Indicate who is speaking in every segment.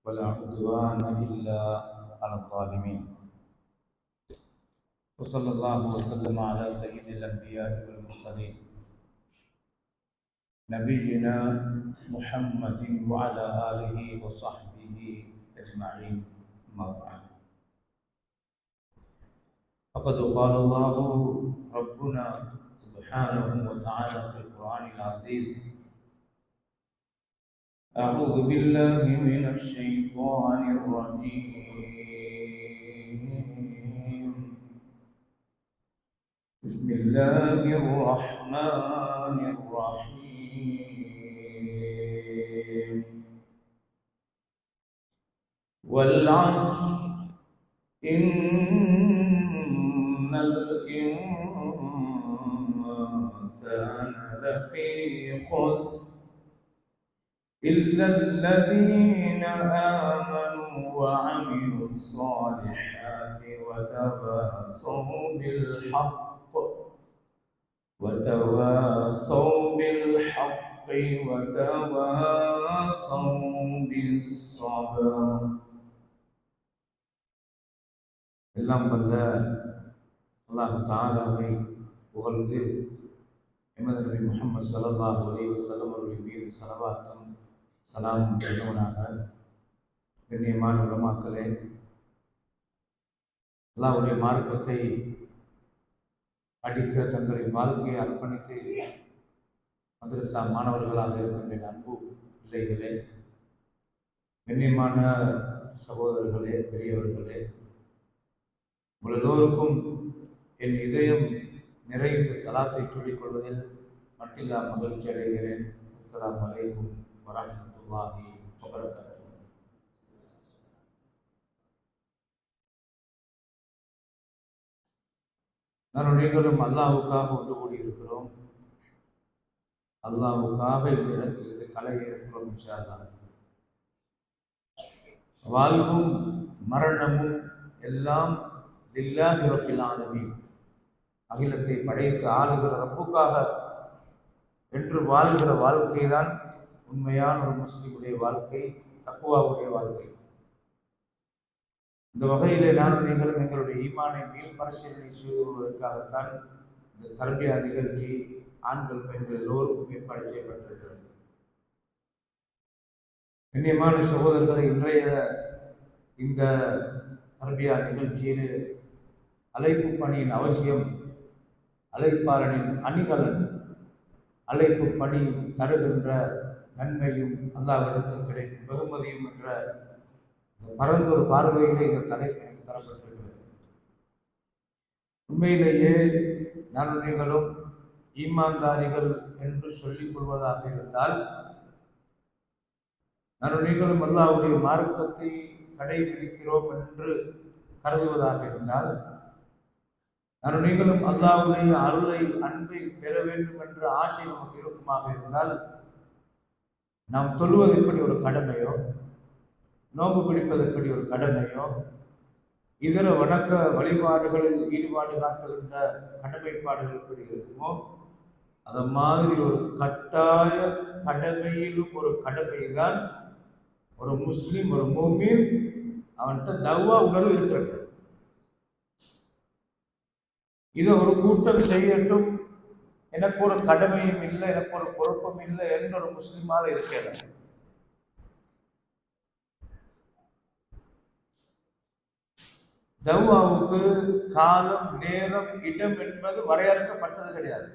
Speaker 1: ولا عدوان إلا على الظالمين. وصلى الله وسلم على سيد الأنبياء والمرسلين نبينا محمد وعلى آله وصحبه أجمعين. أما بعد، فقد قال الله ربنا سبحانه وتعالى في القرآن العزيز: أعوذ بالله من الشيطان الرجيم. بسم الله الرحمن الرحيم. والعصر إن الإنسان لفي خسر إلا الذين آمنوا وعملوا الصالحات وتواصوا بالحق وتواصوا بالصبر. எல்லாம் வல்ல அல்லாஹ் தஆலாவை புகழ்ந்து எமது நபி முஹம்மது ஸல்லல்லாஹு அலைஹி வஸல்லம் அவர்களின் மீது ஸலவாத்தும் சலாமும் சொல்லுவனாக. கண்ணியமான உலமாக்களே, அல்லாஹ்வுடைய மார்க்கத்தை படிக்க தங்களின் வாழ்க்கையை அர்ப்பணித்து மதரசா மாணவர்களாக இருக்கின்ற அன்பு பிள்ளைகளே, கண்ணியமான சகோதரர்களே, பெரியவர்களே, உங்கள் எல்லோருக்கும் என் இதயம் நிறைந்த சலாத்தை சொல்லிக் கொள்வதில் மட்டில்லா மகிழ்ச்சி அடைகிறேன். அஸ்ஸலாமு அலைக்கும் வரஹ்மத்துல்லாஹி வபரகாத்துஹு. நான் நீங்களும் அல்லாஹ்வுக்காக ஒன்று கூடியிருக்கிறோம். அல்லாஹ்வுக்காக இந்த இடத்திலிருந்து கலை இருக்கிறோம். இன்ஷா அல்லாஹ் வாழ்வும் மரணமும் எல்லாம் லில்லாஹி ரப்பில் ஆலமீன், அகிலத்தை படைத்து ஆளுகிற ரப்புக்காக என்று வாழ்கிற வாழ்க்கை தான் உண்மையான ஒரு முஸ்லிமுடைய வாழ்க்கை, தக்வாவுடைய வாழ்க்கை. இந்த வகையிலே நானும் நீங்களும் எங்களுடைய ஈமானை மீள் பரிசீலனை செய்து கொள்வதற்காகத்தான் இந்த தர்பியா நிகழ்ச்சி ஆண்கள் பெண்கள் எல்லோருக்கும் ஏற்பாடு செய்யப்பட்டிருக்கிறது. கண்ணியமான சகோதரர்களை, இன்றைய இந்த தர்பியா நிகழ்ச்சியில் அழைப்பு பணியின் அவசியம், அழைப்பாளனின் அணிகலன், அழைப்பு பணி தருகின்ற நன்மையும் அல்லாஹ்விடத்தில் கிடைக்கும் வெகுமதியும் என்ற பரந்தொரு பார்வையிலே இந்த தலைப்பு எனக்கு தரப்பட்டிருக்கிறது. உண்மையிலேயே நான் நீங்களும் ஈமான்தாரிகள் என்று சொல்லிக் கொள்வதாக இருந்தால், நான் நீங்களும் அல்லாஹ்வுடைய மார்க்கத்தை கடைபிடிக்கிறோம் என்று கருதுவதாக இருந்தால், நான் நீங்களும் அல்லாஹ்வுடைய அருளை அன்பை பெற வேண்டும் என்ற ஆசை நமக்கு இருக்குமாக இருந்தால், நாம் தொழுவது எப்படி ஒரு கடமையோ, நோன்பு பிடிப்பது எப்படி ஒரு கடமையோ, இதர வணக்க வழிபாடுகளில் ஈடுபாடு காட்டுகின்ற கடமைப்பாடுகள் எப்படி இருக்குமோ, அது மாதிரி ஒரு கட்டாய கடமையிலும் ஒரு கடமை தான் ஒரு முஸ்லிம், ஒரு மூமின் அவன்கிட்ட தவ்வா உணர்வு இருக்கிறது. இதை ஒரு கூட்டம் செய்யட்டும், எனக்கு ஒரு கடமையும் இல்லை, எனக்கு ஒரு பொறுப்பும் இல்லை என்ற ஒரு முஸ்லிமாக இருக்கிறேன். தவ்வாவுக்கு காலம், நேரம், இடம் என்பது வரையறுக்கப்பட்டது கிடையாது.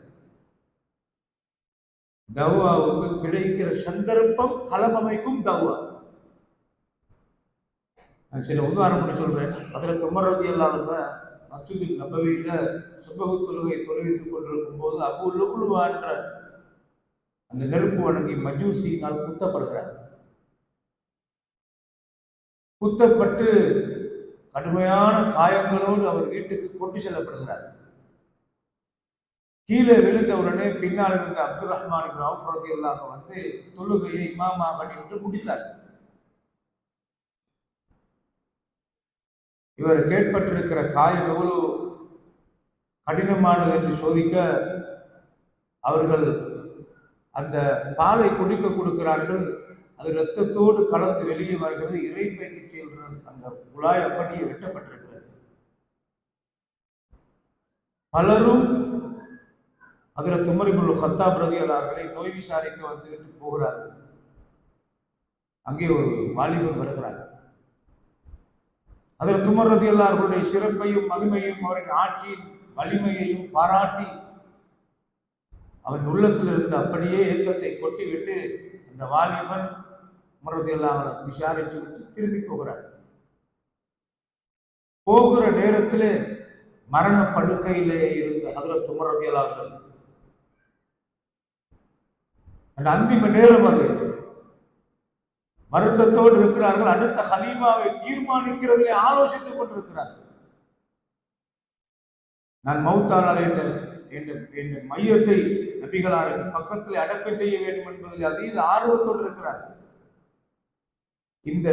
Speaker 1: தவ்வாவுக்கு கிடைக்கிற சந்தர்ப்பம் களமமைக்கும் தவ்வா. நான் சில உதாரணம் சொல்றேன். அதில் உமர் ரலியல்லாஹு அன்ஹு மஸ்ஜிதுல் நபவியில சுபஹ் தொழுகை தொழுவித்துக் கொண்டிருக்கும் போது அபூ லுக்லுவா என்ற அந்த நெருப்பு வணங்கி மஜூசியினால் குத்தப்படுகிறார். குத்தப்பட்டு கடுமையான காயங்களோடு அவர் வீட்டுக்கு கொண்டு செல்லப்படுகிறார். கீழே விழுந்தவுடனே பின்னால் இருந்த அப்துல் ரஹ்மான் இப்னு அவுஃப் ரலியல்லாஹு அன்ஹு வந்து தொழுகையை இமாமாக நின்று முடித்தார். இவர் கேட்பட்டிருக்கிற காயம் எவ்வளவு கடினமானது என்று சோதிக்க அவர்கள் அந்த பாலை குடிக்க கொடுக்கிறார்கள். அது இரத்தத்தோடு கலந்து வெளியே வருகிறது. இறைப்பைக்கு செல்கிற அந்த குழாய் அப்படியே வெட்டப்பட்டிருக்கிறது. பலரும் அதில் உமர் இப்னு கத்தாப் ரலியல்லாஹு அவர்களை நோய் விசாரிக்க வந்துவிட்டு போகிறார்கள். அங்கே ஒரு வாலிபன் வருகிறார். அதில் உமர் ரலியல்லாஹு அவர்களுடைய சிறப்பையும் மகிமையும் அவரின் ஆட்சியின் வலிமையையும் பாராட்டி அவன் உள்ளத்தில் இருந்து அப்படியே ஏக்கத்தை கொட்டிவிட்டு அந்த வாலிபன் உமர் ரலியல்லாஹு அவர்களை விசாரித்து விட்டு திரும்பி போகிறார். போகிற நேரத்தில் மரண படுக்கையிலே இருந்த ஹஜ்ரத் உமர் ரலியல்லாஹு அவர்கள் அந்த அந்திம நேரம் அது வருத்தத்தோடு இருக்கிறார்கள். அடுத்த ஹலீஃபாவை தீர்மானிக்கிறதிலே ஆலோசித்துக் கொண்டிருக்கிறார்கள். நான் மௌத்தானால் என்ற மையத்தை நபிகளாருக்கு பக்கத்தில் அடக்கம் செய்ய வேண்டும் என்பதில் அதீத ஆர்வத்தோடு இருக்கிறார். இந்த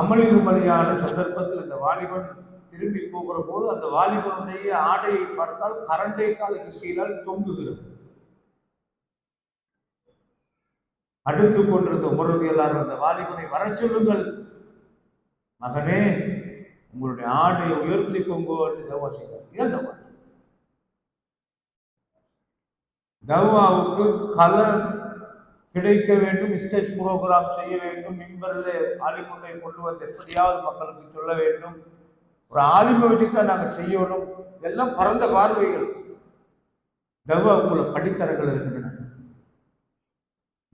Speaker 1: அமளியான சந்தர்ப்பத்தில் இந்த வாலிபன் திரும்பி போகிற போது அந்த வாலிபனுடைய ஆடையை பார்த்தால் கரண்டை காலுக்கு கீழால் தொங்குகிறது. அடுத்து கொண்டிருந்த உமர் ரலியல்லாஹு அந்த வாலிபனை வர சொல்லுங்கள், மகனே உங்களுடைய ஆடையை உயர்த்திக்கோங்கோ என்று தவா செய்தார். ஏன் தவா? தவாவுக்கு கலர் கிடைக்க வேண்டும், ஸ்டேஜ் புரோகிராம் செய்ய வேண்டும், மிம்பரில் ஆலிமுன்னை கொண்டு வந்து எப்படியாவது மக்களுக்கு சொல்ல வேண்டும், ஒரு ஆலிமை வச்சுத்தான் நாங்கள் செய்யணும். இதெல்லாம் பரந்த பார்வைகள். தவாவுக்குள்ள படித்தரங்கள் இருக்கின்றன.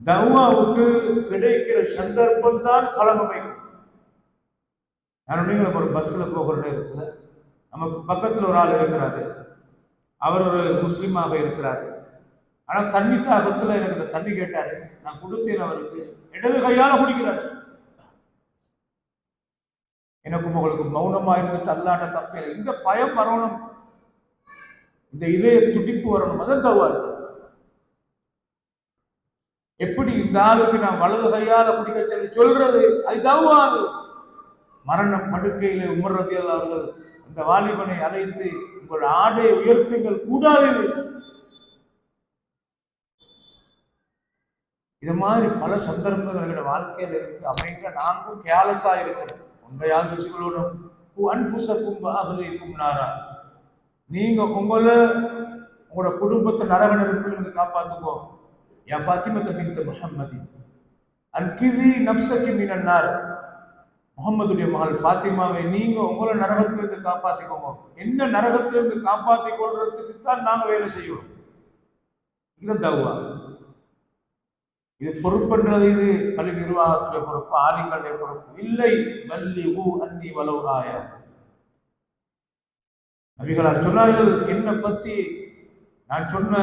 Speaker 1: தவாவுக்கு கிடைக்கிற சந்தர்ப்பம் தான் களம் அமைக்கும். நீங்கள் ஒரு பஸ்ல போகிற நேரத்துல நமக்கு பக்கத்தில் ஒரு ஆள் இருக்கிறாரு, அவர் ஒரு முஸ்லீமாக இருக்கிறாரு. ஆனா தண்ணி தாகத்துல எனக்கு தண்ணி கேட்டாரு, நான் கொடுத்தேன். அவருக்கு இடது கையால குடிக்கிறாரு. எனக்கும் உங்களுக்கு மௌனமா இருந்துட்டு அல்லாட்ட தப்பே இல்லை. இந்த பயம் வரணும், இந்த இதய துடிப்பு வரணும். அதான் தவா. எப்படி இந்த ஆளுக்கு நான் வலது கையால குடிக்க சொல்லி சொல்றது, அது தவாது. மரண படுக்கையிலே உமர் ரலியல்லாஹு அவர்கள் அந்த வாலிபனை அழைத்து, உங்கள் ஆடையை உயர்த்துங்கள், கூடாது. இது மாதிரி பல சந்தர்ப்பங்கள் எங்களோட வாழ்க்கையில இருக்கு. அமைக்க நான்கும் கேலஸா இருக்கிறோம். உண்மையாக வச்சுக்கொள்ளணும். அன்புசக்கும் வாகலிக்கும் நாரா, நீங்க உங்களோட குடும்பத்தை நரக நெருப்பிலிருந்து காப்பாத்துக்கோ. யா ஃபாத்திமத்து பின்த் முஹம்மதி அன்கிதி நப்சகி மினன் நார், முகம்மதுடைய மகள் ஃபாத்திமாவை நீங்க உங்களை நரகத்திலிருந்து காப்பாத்திக்கோங்க. என்ன நரகத்திலிருந்து காப்பாத்தி கொள்றதுக்கு தான் நாங்க வேலை செய்யணும். இது தவா. இது பொறுப்புன்றது இது பள்ளி நிர்வாகத்துடைய பொறுப்பு, ஆலிம்களுடைய பொறுப்பு இல்லை. வல்லி ஊ அன்னி வலவு ஆயா. நபிகளார் சொன்னார்கள், என்னை பத்தி நான் சொன்ன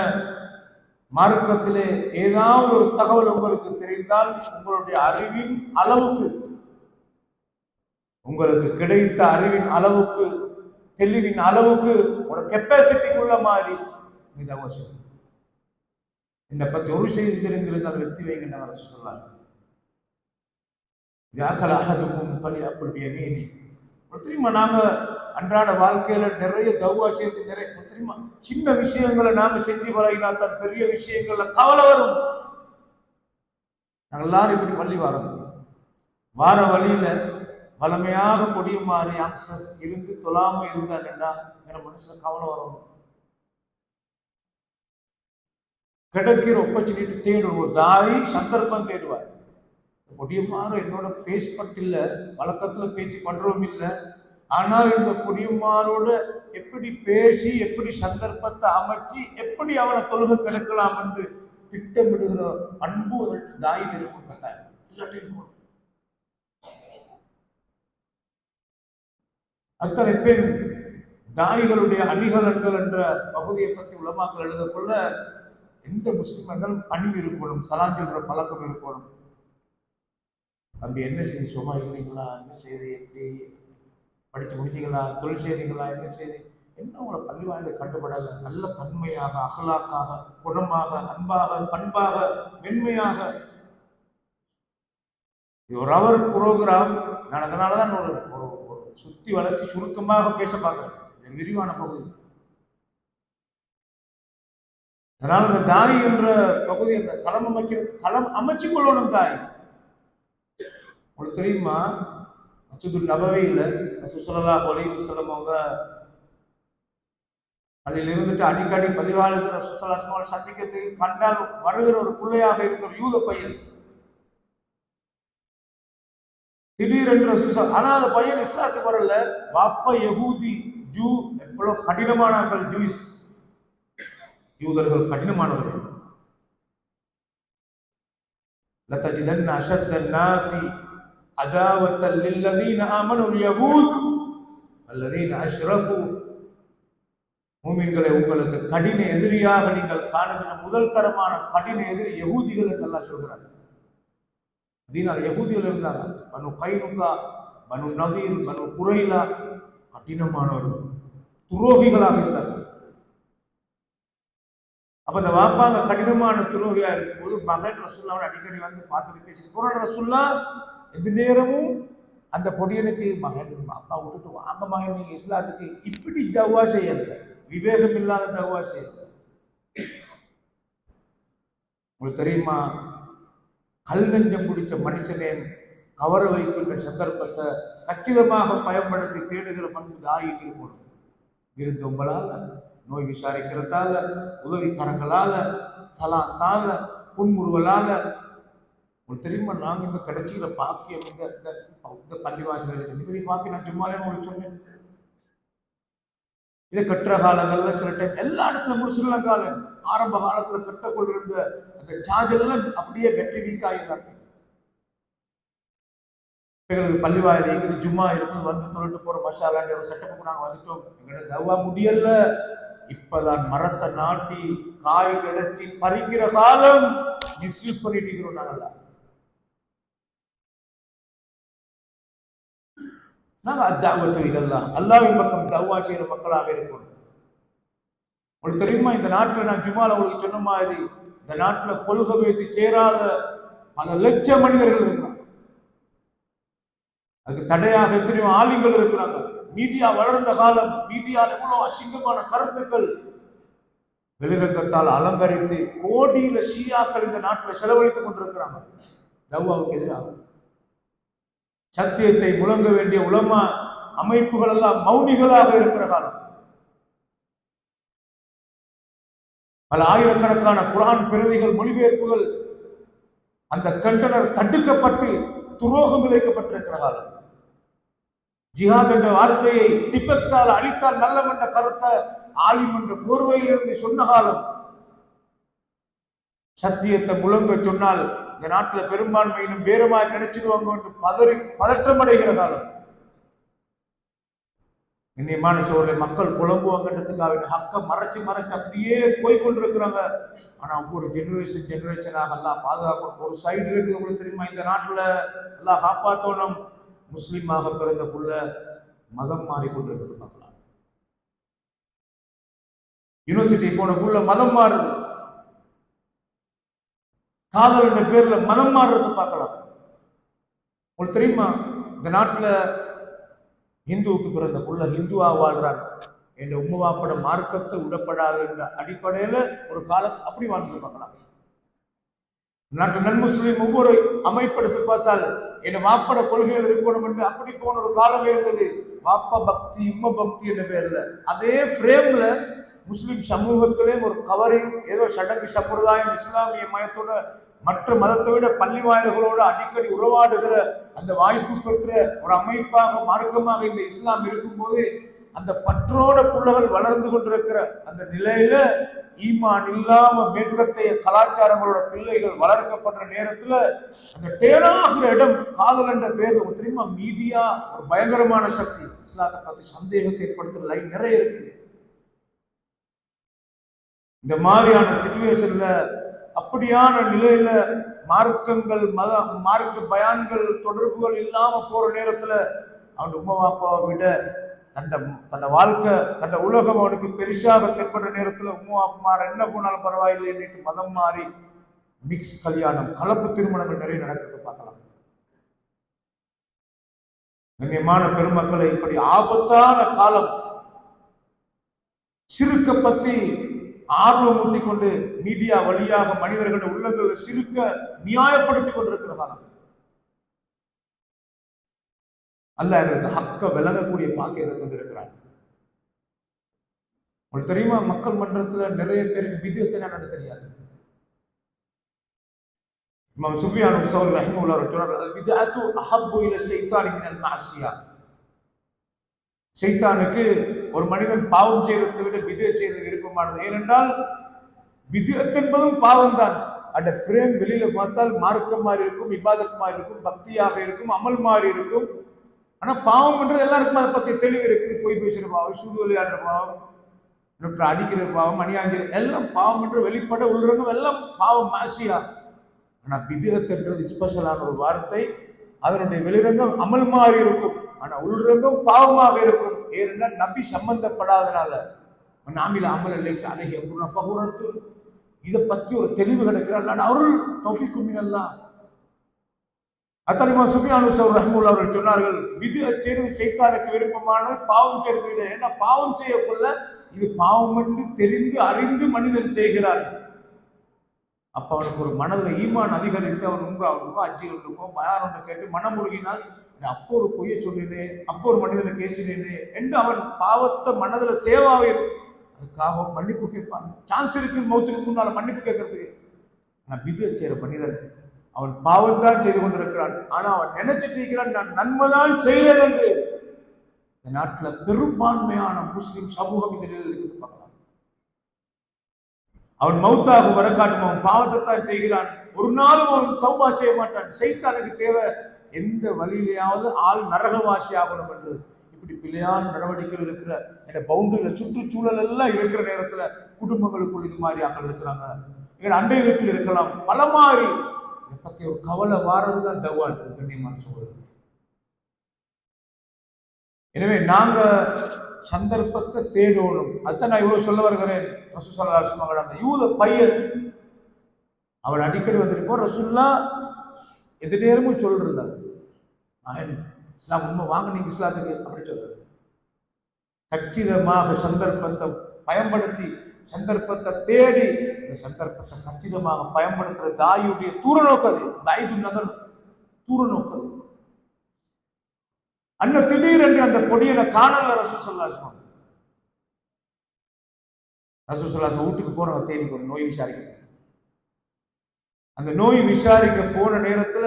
Speaker 1: மார்க்கத்திலே ஏதாவது ஒரு தகவல் உங்களுக்கு தெரிந்தால், உங்களுடைய அறிவின் அளவுக்கு, உங்களுக்கு கிடைத்த அறிவின் அளவுக்கு, தெளிவின் அளவுக்கு, ஒரு கெப்பாசிட்டிக்குள்ள மாதிரி இது அவசியம். என்னை பத்தி ஒரு செய்தி தெரிந்திருந்தால் வெற்றி வைக்கின்ற அரசு சொல்லாங்க. தெரியுமா, நாங்க அன்றாட வாழ்க்கையில நிறைய தௌவா செய்து நிறைய தெரியுமா, சின்ன விஷயங்களை நாங்க செஞ்சு பழகினா தான் பெரிய விஷயங்கள்ல கவலை வரும். நாங்கள் எல்லாரும் இப்படி பள்ளி வார வழியில வளமையாக முடியுமாறு யங்ஸ்டர்ஸ் இருந்து தொழாம இருந்தாங்கன்னா என மனசுல கவலை வரும். கிடைக்கிற ஆப்பர்ச்சுனிட்டி தேடும். ஒரு தாய் சந்தர்ப்பம் தேடுவார். முடியுமாறு என்னோட பேசப்பட்டில்லை, வழக்கத்துல பேச்சு பண்றவும் இல்லை. ஆனால் இந்த புடியுமாரோட எப்படி பேசி, எப்படி சந்தர்ப்பத்தை அமைச்சு, எப்படி அவனை தொழுகை கெடுக்கலாம் என்று திட்டமிடுகிற அன்பு தாய் திருப்பட்டார். அத்தனை பேர் தாய்களுடைய அணிகலன்கள் என்ற பகுதியை பற்றி உலமாக்கள் எழுதக்குள்ள எந்த முஸ்லிம்களும் பணிவு இருக்கணும், சலாஞ்சல்ற பழக்கம் இருக்கணும். தம்பி என்ன செய்தி, சும்மா இருக்கிறீங்களா, என்ன செய்தி, எப்படி படித்து முடிஞ்சீங்களா, தொழில் செய்றீங்களா, என்ன செய்தி, என்ன உங்களை பள்ளி வாயில கண்டுபடலை. நல்ல தன்மையாக, அகலாக்காக, குணமாக, அன்பாக, பண்பாக, மென்மையாக. இது ஒரு அவர் புரோகிராம். நான் அதனாலதான் ஒரு சுத்தி வளர்ச்சி சுருக்கமாக பேச பார்க்கிறேன், விரிவான பகுதி. அதனால இந்த தாய் என்ற பகுதி, அந்த களம் அமைக்கிறது, களம் அமைச்சு கொள்ளணும் தாய். உங்களுக்கு தெரியுமா, மஸ்ஜிதுல் நபவியில ரசூல் ஸல்லல்லாஹு அலைஹி வஸல்லம் அவங்க பள்ளியில் இருந்துட்டு அடிக்கடி பள்ளிவாளுக்கு ரசூல் ஸல்லல்லாஹு அலைஹி வஸல்லம் சந்திக்கிறதுக்கு கண்டால் வருகிற ஒரு பிள்ளையாக இருந்த ஒரு யூத பையன் திடீரென்று ரசூல், ஆனா அந்த பையன் இஸ்லாத்துக்கு வரல. வாப்பா யகூதி, ஜூ, எவ்வளவு கடினமானவர்கள், ஜூஸ் யூதர்கள் கடினமானவர்கள். லதஜிதன்ன அஷத்தன் நாசி அதாவத்தல் லில்லதீன ஆமனுல் யஹூத் அல்லதீன அஷ்ரஃபு. மூமின்களை உங்களுக்கு கடின எதிரியாக நீங்கள் காணுகிற முதல் தரமான கடின எதிரி யகூதிகள் என்று அல்லாஹ் சொல்கிறார். அதனால் யகூதிகள் இருந்தாங்க. பனு கைனுகா, பனு நதீர், பனு குரைலா, கடினமானவர்கள், துரோகிகளாக இருந்தார்கள். அப்ப இந்த வாப்பாங்க கடினமான துரோகியா இருக்கும்போது மகன் ரசூல்லாவோட அடிக்கடி வந்து பார்த்துட்டு பேசிட்டு போறான். ரசூல்லா எந்த நேரமும் அந்த பொடியனுக்கு, மகன் அப்பா விட்டுட்டு வாங்க மகன், நீங்க இஸ்லாத்துக்கு இப்படி தவா செய்யல, விவேகம் இல்லாத தவா செய்யல. உங்களுக்கு தெரியுமா, கல் நெஞ்சம் பிடிச்ச மனுஷனே கவர வைக்கின்ற சந்தர்ப்பத்தை கச்சிதமாக பயன்படுத்தி தேடுகிற பண்பு தாயிக்கு போடும். விருந்தொம்பலால, நோய் விசாரிக்கிறதால, உதவிக்காரங்களால, சலாத்தால, புன்முறுவலால. உங்களுக்கு தெரியுமா, நாங்க இந்த கிடைச்சிக்கிற பாக்கியம் இந்த பள்ளிவாசல் பாக்கி நான் சும்மாவே உங்களுக்கு சொன்னேன். இதை கட்டுற காலங்கள்ல சில டைம் எல்லா இடத்துல முடிச்சுள்ள காலம் ஆரம்ப காலத்துல கட்ட கொண்டிருந்த அந்த சார்ஜ் எல்லாம் அப்படியே பேட்டரி வீக் ஆகிடுறாங்க. எங்களுக்கு பள்ளிவாயில் இருக்குது, ஜும்மா இருக்குது, வந்து தொழிட்டு போற மசாலாண்ட ஒரு செட்டப்புக்கு நாங்கள் வந்துட்டோம். எங்களுக்கு தவா முடியல. இப்பதான் மரத்தை நாட்டி காய் கிடைச்சி பறிக்கிற காலம் மிஸ்யூஸ் பண்ணிட்டு இருக்கிறோம். நாங்கள் அத்தாவத்து இல்லல்லாம் அல்லாஹ்வின் பக்கம் தவா செய்கிற மக்களாக இருக்கணும். உங்களுக்கு தெரியுமா, இந்த நாட்டில் நான் ஜும்மால உங்களுக்கு சொன்ன மாதிரி இந்த நாட்டில் கொள்கை வைத்து சேராத பல லட்சம் மனிதர்கள் இருக்கிறாங்க. அதுக்கு தடையாக எத்தனையோ ஆளுங்கள் இருக்கிறாங்க. மீடியா வளர்ந்த காலம், மீடியாவில் எவ்வளவு அசிங்கமான கருத்துக்கள் வெளிரங்கத்தால் அலங்கரித்து கோடியில ஷியாக்கள் இந்த நாட்டில் செலவழித்துக் கொண்டிருக்கிறாங்க. தவாவுக்கு எதிராக சத்தியத்தை முழங்க வேண்டிய உலமா அமைப்புகள் எல்லாம் மௌனிகளாக இருக்கிற காலம். பல ஆயிரக்கணக்கான குர்ஆன் பிரதிகள், மொழிபெயர்ப்புகள் அந்த கண்டனர் தடுக்கப்பட்டு துரோகம் விளைக்கப்பட்டிருக்கிற காலம். ஜிஹாத் என்ற வார்த்தையை டிபெக்ஸால் அழித்தால் நல்லம் என்ற கருத்தை ஆலிம் என்ற போர்வையில் இருந்து சொன்ன காலம். சத்தியத்தை முழங்க சொன்னால் இந்த நாட்டில் பெரும்பான்மையினும் வேறுமாய் நினைச்சிடுவாங்க என்று பதற்றம் அடைகிற காலம். இன்னியமான சோழலை மக்கள் குழம்புவாங்கன்றதுக்காக ஹக்க மறைச்சு அப்படியே போய்கொண்டிருக்கிறாங்க. ஆனா ஒவ்வொரு ஜெனரேஷனாக எல்லாம் பாதுகாக்கணும். ஒரு சைடு இருக்கு, உங்களுக்கு தெரியுமா, இந்த நாட்டுல எல்லாம் காப்பாற்றணும். முஸ்லீமாக பிறந்த புள்ள மதம் மாறிக்கொண்டிருக்கிறது பார்க்கலாம். யூனிவர்சிட்டி போன புள்ள மதம் மாறுது, காதல் என்ற பேர்ல மதம் மாறுறது பார்க்கலாம். உங்களுக்கு தெரியுமா, இந்த நாட்டுல இந்துவுக்கு பிறந்த புள்ள ஹிந்துவா வாழ்றாங்க என்ற உம்மாப்பட மார்க்கத்தை விடப்படாது என்ற அடிப்படையில ஒரு காலம் அப்படி வாழ்ந்து பார்க்கலாம். நாட்டு நன்முஸ்லீம் ஒவ்வொரு அமைப்படுத்தி பார்த்தால் என் வாப்பட கொள்கைகள் இருக்கணும் என்று அப்படி போன ஒரு காலம் இருந்தது. வாப்பா பக்தி, உம்ம பக்தி என்ற பேர்ல அதே ஃப்ரேம்ல முஸ்லிம் சமூகத்திலே ஒரு கவரிங், ஏதோ சடங்கு சம்பிரதாயம் இஸ்லாமிய மயத்தோட மற்ற மதத்தை விட பள்ளி வாயில்களோடு அடிக்கடி உறவாடுகிற அந்த வாய்ப்பு பெற்ற ஒரு அமைப்பாக மார்க்கமாக இந்த இஸ்லாம் இருக்கும்போது அந்த பற்றோட புள்ளகள் வளர்ந்து கொண்டிருக்கிற அந்த நிலையில ஈமான் இல்லாம மேற்கத்தைய கலாச்சாரங்களோட பிள்ளைகள் வளர்க்கப்படுற நேரத்துல அந்த டேனாகிற இடம் காதல் என்ற பேர். தெரியுமா, மீடியா ஒரு பயங்கரமான சக்தி. இஸ்லாத்தை பத்தி சந்தேகத்தை ஏற்படுத்துற லைன் நிறைய இருக்கு. இந்த மாதிரியான சிச்சுவேஷன்ல, அப்படியான நிலையில மார்க்கங்கள், மார்க்க பயான்கள், தொடர்புகள் இல்லாம போற நேரத்துல அவன் உம்மா அப்பாவை விட தன்னை வாழ்க்கை, தன்னை உலகம் அவனுக்கு பெருசாக தென்படுற நேரத்துல உம்மா அப்பா என்ன போனாலும் பரவாயில்லை என்று மதம் மாறி மிக்ஸ் கல்யாணம், கலப்பு திருமணங்கள் நிறைய நடக்கிறது பார்க்கலாம். கண்ணியமான பெருமக்களை, இப்படி ஆபத்தான காலம் சிறுக்க பத்தி ஆர்வம் ஊட்டிக் கொண்டு மீடியா வழியாக மனிதர்களுடைய உள்ளங்களை சிறுக்க நியாயப்படுத்திக் கொண்டிருக்கிற காலம். அல்லாஹ் எங்களுக்கு ஹக்க விளங்கக்கூடிய பாக்கியத்தை கொண்டிருக்கிறான். உங்களுக்கு தெரியுமா, மக்கள் மன்றத்துல நிறைய பேருக்கு பித்அத் என்னன்னு தெரியாது. இமாம் சுஃபியான் ஸௌரி ரஹிமஹுல்லாஹ் சொன்னார்கள், அல் பித்அத்து அஹப்பு இல ஷைத்தானி மினல் மஅசியா. ஷைத்தானுக்கு ஒரு மனிதன் பாவம் செய்யறதை விட பித்அத் செய்யறது விருப்பமானது. ஏனென்றால் பித்அத் என்பதும் பாவம் தான். அந்த ஃப்ரேம் வெளியில பார்த்தால் மார்க்கம் மாதிரி இருக்கும், இபாதத் மாதிரி இருக்கும், பக்தியாக இருக்கும், அமல் மாதிரி இருக்கும். ஆனா பாவம் என்றது எல்லாருக்கும் அதை பத்தி தெளிவு இருக்குது. பொய் பேசுற பாவம், சூடு விளையாடுற பாவம், அடிக்கிற பாவம், அணியாங்கிற எல்லாம் பாவம் என்று வெளிப்பட உள்ளவங்க எல்லாம் பாவம் மாசியா. ஆனா பித்அத் என்றது ஸ்பெஷலான ஒரு வார்த்தை. அதனுடைய வெளிரங்கம் அமல் மாதிரி இருக்கும், ஆனா உள்ரங்கம் பாவமாக இருக்கும். ஏனென்றால் நபி சம்பந்தப்படாதனால நாமில அமல் இல்லை சாலைகி அப்துல்லா ஃபஹுரத்து. இதை பத்தி ஒரு தெளிவு கிடைக்கிறார். அருள் தௌஃபீக்கும் மினல்லாஹ். அத்தனிமா சுஃபியான் ஸௌரி ரஹிமஹுல்லாஹ் அவர்கள் சொன்னார்கள், பித்அத் செய்வது ஷைத்தானுக்கு விருப்பமானது பாவம் செய்வது விட. ஏன்னா பாவம் செய்யக்குள்ள இது பாவம் என்று தெரிந்து அறிந்து மனிதன் செய்கிறான். அப்ப அவனுக்கு ஒரு மனதில் ஈமான் அதிகரித்து அவன் உண்பாவனுக்கோ அஜிகளுக்கோ பயான் ஒன்று கேட்டு மனமுருகினால், அப்போ ஒரு பொய்ய சொன்னேனே, அப்போ ஒரு மனிதனை பேசினேனே என்று அவன் பாவத்தை மனதில் சேவாவே இருக்கும். அதுக்காக மன்னிப்பு கேட்பான். சான்ஸ் இருக்கு மௌத்துக்கு முன்னால மன்னிப்பு கேட்கறதுக்கு. ஆனா பித்அத் செய்யற மனிதன் அவன் பாவம் தான் செய்து கொண்டிருக்கிறான். ஆனா அவன் நினைச்சிட்டு இருக்கிறான், நான் நன்மைதான் செய்கிறேன் என்று. இந்த நாட்டில் பெரும்பான்மையான முஸ்லிம் சமூகம் இந்த நிலையில் இருக்குது பார்க்கலாம். அவன் மௌத்தாக வரக்காட்டும் அவன் பாவத்தை தான் செய்கிறான். ஒரு நாளும் அவன் தௌபா செய்ய மாட்டான். ஷைத்தானுக்கு தேவை எந்த வழியிலேயாவது ஆள் நரகவாசி ஆகணும் என்று. இப்படி பிள்ளையான நடவடிக்கைகள் இருக்கிற இந்த பவுண்டரியில சுற்றுச்சூழல் எல்லாம் இருக்கிற நேரத்துல குடும்பங்களுக்குள் இது மாதிரி ஆக்கள் இருக்கிறாங்க. எங்க அண்டை வீட்டில் இருக்கலாம், பல மாதிரி. இதை பத்தி ஒரு கவலை வாரதுதான் தவா இருக்குது கண்ணியமான சகோதரர். எனவே நாங்க சந்தர்ப்பத்தை தேடணும். அதுதான் நான் இவ்வளவு சொல்ல வருகிறேன். ரசூல் ஸல்லல்லாஹு அலைஹி வஸல்லம் அந்த யூத பையன் அவன் அடிக்கடி வந்திருப்போம். ரசூல்லா எந்த நேரமும் சொல்றாரு, இஸ்லாம் உண்மை வாங்க, நீங்க இஸ்லாத்துக்கு அப்படி சொல்றது. கச்சிதமாக சந்தர்ப்பத்தை பயன்படுத்தி, சந்தர்ப்பத்தை தேடி, இந்த சந்தர்ப்பத்தை கச்சிதமாக பயன்படுத்துற தாயுடைய தூர நோக்கது. தாயுது நகர் தூர நோக்கது. அண்ண திடீரென்று அந்த பொடியனை காணல ரசூல் ஸல்லல்லாஹு அலைஹி வஸல்லம். ரசூல் ஸல்லல்லாஹு அலைஹி வஸல்லம் வீட்டுக்கு போறவங்க தேடி ஒரு நோய் விசாரிக்க. அந்த நோய் விசாரிக்க போன நேரத்துல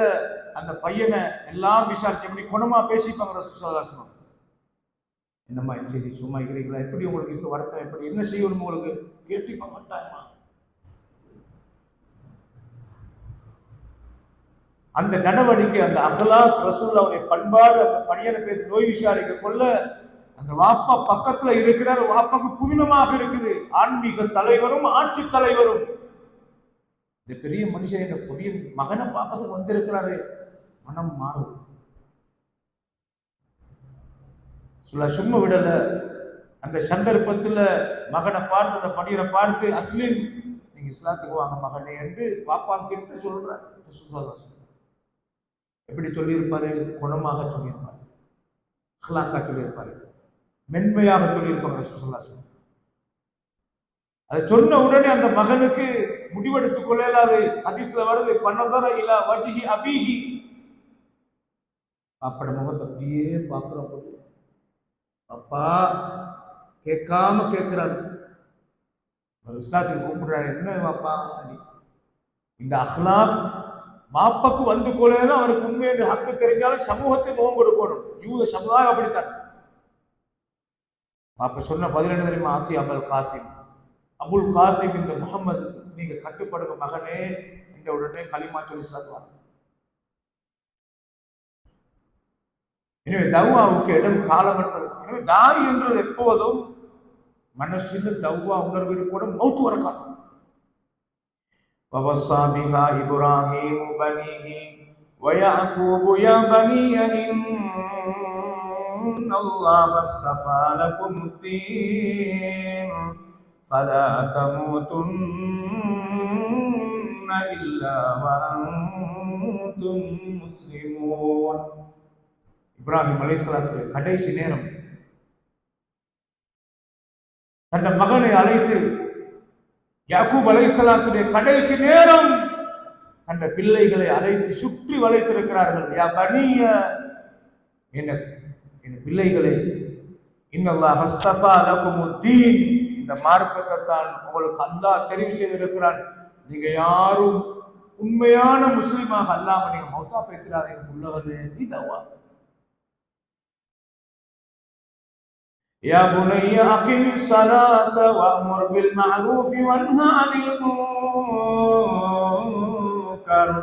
Speaker 1: அந்த பையனை எல்லாம் விசாரிச்சபடி குணமா பேசிப்பாங்க ரசூல் ஸல்லல்லாஹு அலைஹி வஸல்லம். என்னம்மா சரி சும்மா இருக்கிறீங்களா, எப்படி உங்களுக்கு இருக்க வருத்தம், எப்படி என்ன செய்யணும் உங்களுக்கு கேட்டு மாட்டாயமா. அந்த நடவடிக்கை, அந்த அகலாக், ரசூலுல்லாஹ்வுடைய பண்பாடு, அந்த பையனை பேசி நோய் விசாரிக்க கொள்ள அந்த வாப்பா பக்கத்துல இருக்கிறார். வாப்பாக்கு புதினமாக இருக்குது. ஆன்மீக தலைவரும் ஆட்சி தலைவரும். இந்த பெரிய மனுஷன் இந்த புதிய மகனை பார்க்கறதுக்கு வந்திருக்கிறாரு. மனம் மாறுது. சும்மா விடல. அந்த சந்தர்ப்பத்துல மகனை பார்த்து, அந்த பையனை பார்த்து, அஸ்லிம், நீங்க இஸ்லாத்துக்கு வாங்க மகனே என்று பாப்பா கிட்ட சொல்றாரு. எப்படி சொல்லியிருப்பாரு? குணமாக சொல்லியிருப்பாரு, அஹ்லாக்கா சொல்லியிருப்பாரு, மென்மையாக சொல்லியிருப்பாங்க ரசூலுல்லாஹ். அதை சொன்ன உடனே அந்த மகனுக்கு முடிவெடுத்துக் கொள்ளலாது. ஹதீஸ்ல வருது, ஃபனதர இலா வஜ்ஹி அபீஹி. அப்பட முகத்தை அப்படியே பார்க்கிறோம். அப்பா கேட்காம கேட்கிறாரு. இஸ்லாத்துக்கு கூப்பிடுறாரு. என்ன பாப்பா, இந்த அஹ்லாக் மாப்பாக்கு வந்து கொள்ளேன்னு அவருக்கு உண்மை என்று ஹக்கு தெரிஞ்சாலும் சமூகத்தை முகம் கொடுக்கணும். யூத சமுதாயம் அப்படித்தான். மாப்ப சொன்ன 12 தெரியுமா? ஆத்தி அபுல் காசிம், அபுல் காசிம், இந்த முகமது நீங்க கட்டுப்படுங்க மகனே என்ற உடனே களிமா சொல்லி இஸ்லாத்துவாங்க. எனவே தவ்வாவுக்கு இடம் காலமற்றது. எனவே தாய் என்றது எப்போதும் மனசில் தவ்வா உணர்வு இருக்கணும். மௌத்து வரக்காலம். وَوَصَّى بِهَا إِبْرَاهِيمُ بَنِيهِ وَيَعْقُوبُ يَا بَنِيَّ إِنَّ اللَّهَ اصْطَفَى لَكُمُ الدِّينَ فَلَا تَمُوتُنَّ إِلَّا وَأَنْتُمْ مُسْلِمُونَ. இப்ராஹிம் அலைஹிஸ்ஸலாத்துடைய கடைசி நேரம். தன் மகனை அழைத்து, யாக்கூப் அலைஹிஸ்ஸலாத்துடைய கடைசி நேரம், அந்த பிள்ளைகளை அழைத்து சுற்றி வளைத்திருக்கிறார்கள். யா பனிய, என்ன என் பிள்ளைகளே, இன்னல்லாஹ் அஸ்தஃபா லகுமுத்தீன், இந்த மார்க்கத்தை தான் உங்களுக்கு அல்லாஹ் தெரிவு செய்திருக்கிறான். நீங்க யாரும் உண்மையான முஸ்லிமாக அல்லாம நீங்க மௌத்தா பேசுறாதீங்க உள்ளவர்களே. இதவா யா புனைய அகிமிஸ் ஸலாத வஅமுர் பில் மஅரூஃப் வன்ஹா அனில் முன்கர்.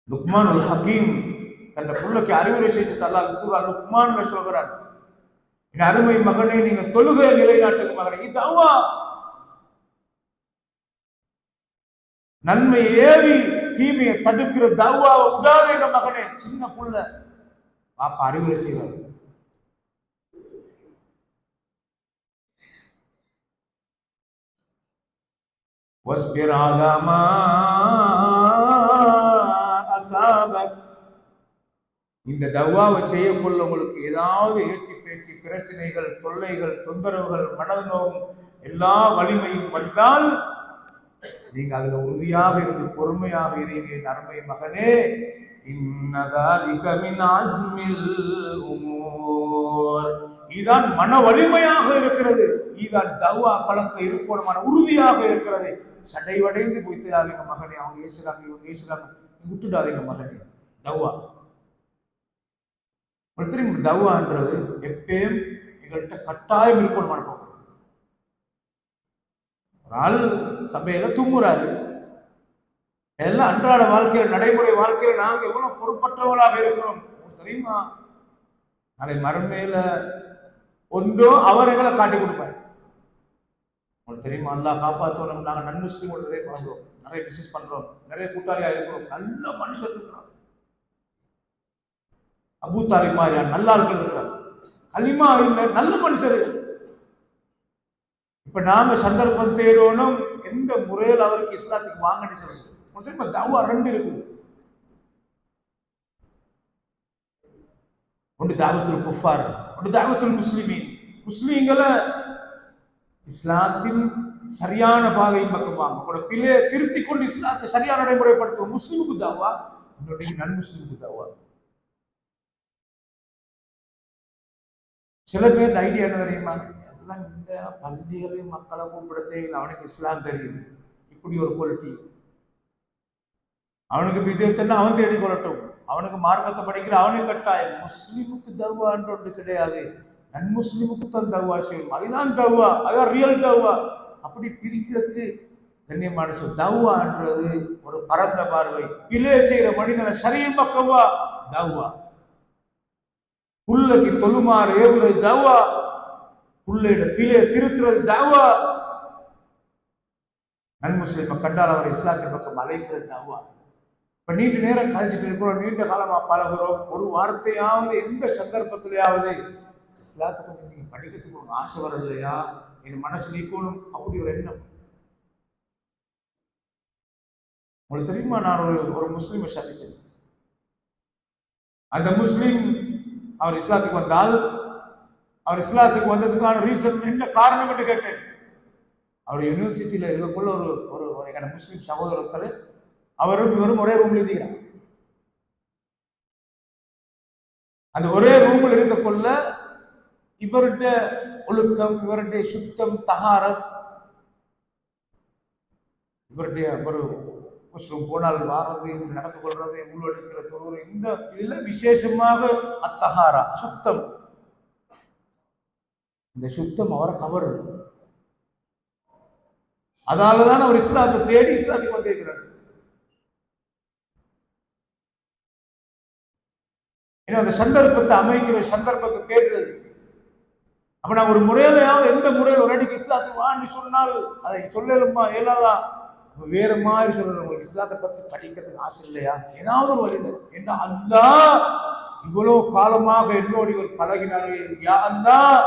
Speaker 1: லுக்மானுல் ஹக்கீம் தன் புள்ளைக்கு அறிவுரை செய்து அல்லாஹ் சூரா லுக்மான்ல சொல்கிறான், என் அருமை மகனே, நீங்க தொழுகை நிலைநாட்டுங்க மகனே. இதவா நன்மை ஏவி தீமையை தடுக்கிற தவ்வாவை உடாதே எங்க மகனே. சின்ன புள்ள பாப்பா அறிவுரை செய்வார். இந்த தவ்வாவை செய்யக்குள்ள உங்களுக்கு ஏதாவது ஏற்றி பேச்சு பிரச்சனைகள், தொல்லைகள், தொந்தரவுகள், மனநோவும் எல்லா வலிமையும் வந்தால் நீங்க அதுல உறுதியாக இருந்து பொறுமையாக இருங்க அருமை மகனே. இதுதான் மன வலிமையாக இருக்கிறது. இதுதான் தவ்வா கலக்க இருக்கணுமான உறுதியாக இருக்கிறது. சடைவடைந்து போய்த்தாதீங்க மகனே. அவங்க ஏசுறாங்க, இவங்க ஏசுறாங்க, விட்டுடாதீங்க மகனே. தவ்வா தெரியும். தவ்வான்றது எப்பயும் எங்கள்கிட்ட கட்டாயம் இருக்கணுமான போகும். ஒரு ஆள் சபையில தும்முறாரு, எல்லாம் அன்றாட வாழ்க்கையில, நடைமுறை வாழ்க்கையில நாங்க எவ்வளவு பொறுப்பற்றவர்களாக இருக்கிறோம் தெரியுமா? நாளை மறுமையில ஒன்றோ அவர் எங்களை காட்டி கொடுப்பாரு. உங்களுக்கு தெரியுமா? அல்லாஹ் காப்பாற்றணும். நாங்க நன்முஸ்லிமோட நிறைய பழகிறோம், நிறைய பிசினஸ் பண்றோம், நிறைய கூட்டாளியா இருக்கிறோம், நல்ல மனுஷன் இருக்கிறோம். அபூ தாலிப் மாதிரியான நல்ல ஆட்கள் இருக்கிறார். கலிமா இல்லை, நல்ல மனுஷர். இப்ப நாங்க சந்தர்ப்பம் தேடணும் எந்த முறையில் அவருக்கு இஸ்லாத்துக்கு வாங்கன்னு சொல்லுங்க. திரும்ப தவ்வா ரெண்டு இருக்குது. ஒன்று தாவத்துல் குஃபார், ஒன்று தாவத்துல் முஸ்லிமீன். முஸ்லீம்களை இஸ்லாத்தின் சரியான பாதையின் பக்கம் வாங்க கூட பிள்ளை திருத்தி கொண்டு இஸ்லாத்தை சரியான நடைமுறைப்படுத்துவோம். முஸ்லிமுக்கு தாவா, இன்னொரு நன் முஸ்லிமுக்கு தாவா. சில பேர் ஐடியா என்ன தெரியுமா? எல்லாம் இந்த பள்ளிகளையும் மக்களை கூப்பிடத்தே இல்லை, அவனுக்கு இஸ்லாம் தெரியும். இப்படி ஒரு குவாலிட்டி. அவனுக்கு விதத்தன்னா அவன் தேடி கொள்ளட்டும், அவனுக்கு மார்க்கத்தை படிக்கிற அவனுக்கு கட்டாயம். முஸ்லிமுக்கு தவ்வான்ற ஒன்று கிடையாது, நன் முஸ்லிமுக்கு தான் தவ்வா செய்யும். அதுதான் தவ்வா, அதுதான் ரியல் தவ்வா. அப்படி பிரிக்கிறதுக்கு கண்ணியமான சொல். தவ்வான்றது ஒரு பரந்த பார்வை. பிழை செய்கிற மனிதனை சரியும் பக்கவா தவ்வா. புள்ளைக்கு தொழுமாறு ஏவுறது தவ்வா, புள்ளையிட பிழையை திருத்துறது தவ்வா. நன் முஸ்லிமை கண்டால் அவரை இஸ்லாத்தின் பக்கம் அழைக்கிறது தவ்வா. இப்ப நீண்ட நேரம் கழிச்சுட்டு இருக்கிறோம், நீண்ட காலமா பழகிறோம். ஒரு வார்த்தையாவது எந்த சந்தர்ப்பத்திலேயாவது இஸ்லாத்துக்கு நீங்க படிக்கிறதுக்கு ஒரு ஆசை வர இல்லையா? என் மனசு நீக்கணும் அப்படி ஒரு எண்ணம். உங்களுக்கு தெரியுமா? நான் ஒரு முஸ்லீமை சந்திச்சேன். அந்த முஸ்லீம் அவர் இஸ்லாத்துக்கு வந்தால், அவர் இஸ்லாத்துக்கு வந்ததுக்கான ரீசன் என்ன காரணம் என்று கேட்டேன். அவர் யூனிவர்சிட்டியில இருக்கக்குள்ள ஒரு ஒரு முஸ்லீம் சகோதரர், அவரும் இவரும் ஒரே ரூம்ல இருக்கிறார். அந்த ஒரே ரூம்ல இருக்கக்குள்ள இவருடைய ஒழுக்கம், இவருடைய சுத்தம், தஹாரத், இவருடைய ஒரு முஸ்லிம் போனால் வாரது, நடந்து கொள்றது, உள்ளெடுக்கிற தொழுவது, இந்த இதுல விசேஷமாக அத்தஹாரா சுத்தம். இந்த சுத்தம் அவரை கவர். அதனாலதான் அவர் இஸ்லாத்தை தேடி இஸ்லாத்துக்கு வந்திருக்கிறார். ஏன்னா அந்த சந்தர்ப்பத்தை அமைக்கிற, சந்தர்ப்பத்தை தேடுறது. அப்ப நான் ஒரு முறையிலையாவது எந்த முறையில் ஒரு அடிக்கு இஸ்லாத்துக்கு வான்னு சொன்னால் அதை சொல்லலுமா இயலாதா? வேற மாதிரி சொல்லணும். உங்களுக்கு இஸ்லாத்தை பத்தி படிக்கிறதுக்கு ஆசை இல்லையா? ஏதாவது ஒரு வழியில என்ன அல்லாஹ் இவ்வளவு காலமாக என்னோடு இவர் பழகினாரு. யா அல்லாஹ்,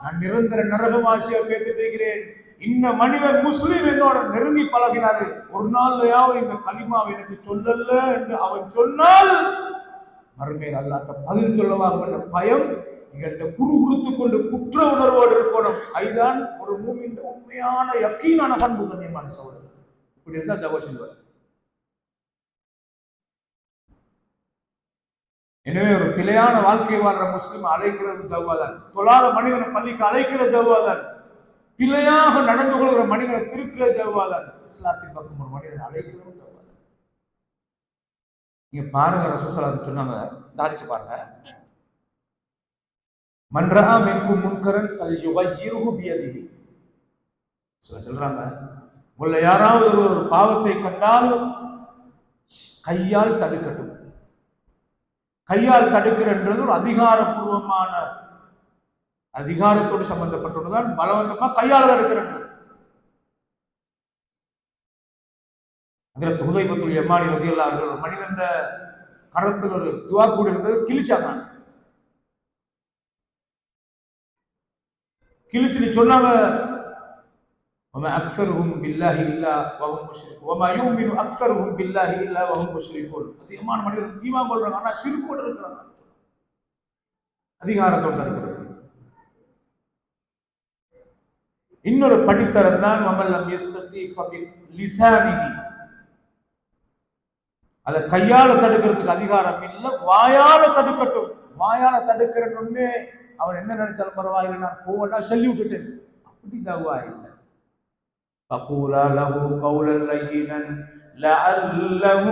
Speaker 1: நான் நிரந்தர நரகவாசியா பேசிட்டு இருக்கிறேன். இந்த மனிதன் முஸ்லிம் என்னோட நெருங்கி பழகினாரு. ஒரு நாள்லயாவது இந்த கலிமாவை எனக்கு சொல்லல என்று அவன் சொன்னால் மறுமையில் அல்லாஹ் பதில் சொல்லவாகும் என்ற பயம் எங்கள்கிட்ட குறுகுறுத்துக் கொண்டு குற்ற உணர்வோடு இருக்கணும். அதுதான் ஒரு மூமின் உண்மையான யக்கீனான பண்பு. கண்ணியமான சகோதரர், இப்படி இருந்தால் தவறு செய்வார். எனவே ஒரு பிழையான வாழ்க்கை வாழ்ற முஸ்லிம் அழைக்கிறது தௌவாதான். தொழாத மனிதனை பள்ளிக்கு அழைக்கிறது தௌவாதான். பிழையாக நடந்து கொள்கிற மனிதனை திருக்கிறது தௌவாதான். இஸ்லாத்தின் பக்கம் ஒரு மனிதனை அழைக்கிறது தௌவாதான். நீங்க பாருங்க, ரசூல் ஸல்லல்லாஹு அலைஹி வஸல்லம் சொன்னாங்க, ஹதீஸ் பாருங்க, மன் ரஆ மின்கும் முன்கரன் ஃபல்யுகய்யிர்ஹு பியதிஹி. சொல்றாங்க, உள்ள யாராவது ஒரு பாவத்தை கண்டால் கையால் தடுக்கட்டும். கையால் தடுக்கிறன்றது ஒரு அதிகாரப்பூர்வமான அதிகாரத்தோடு சம்பந்தப்பட்டதுதான். பலவந்தமா கையால் தடுக்கிறது. அதில் ஹுதைபத்துல் யமானி ரலியல்லாஹு அன்ஹு ஒரு மனிதன் கரத்தில் ஒரு துவா கூட இருந்தது, கிழிச்சாங்க. கிழிச்சு சொன்னாங்க, وما أكثرهم بالله إلا وهم مشركون وما يؤمن أكثرهم بالله إلا وهم مشركون. அதிகமான மனிதர்கள் ஈமான் கொள்றாங்க, ஆனா ஷிர்க்கோட இருக்காங்க. அதிகாரத்தோட இருக்கிறது. இன்னொரு படித்தரம் தான் வமல்லம் யஸ்ததி ஃபபிலிசானிஹி. அத கையால தடுக்கிறதுக்கு அதிகாரம் இல்ல, வாயால தடுக்கட்டும். வாயால தடுக்கிறன்னு அவன் என்ன நினைச்சாலும் பரவாயில்லை, நான் போவட்டா சொல்லி விட்டுட்டேன், அப்படி தவா இல்லை. فقولا له قولا لينا لعله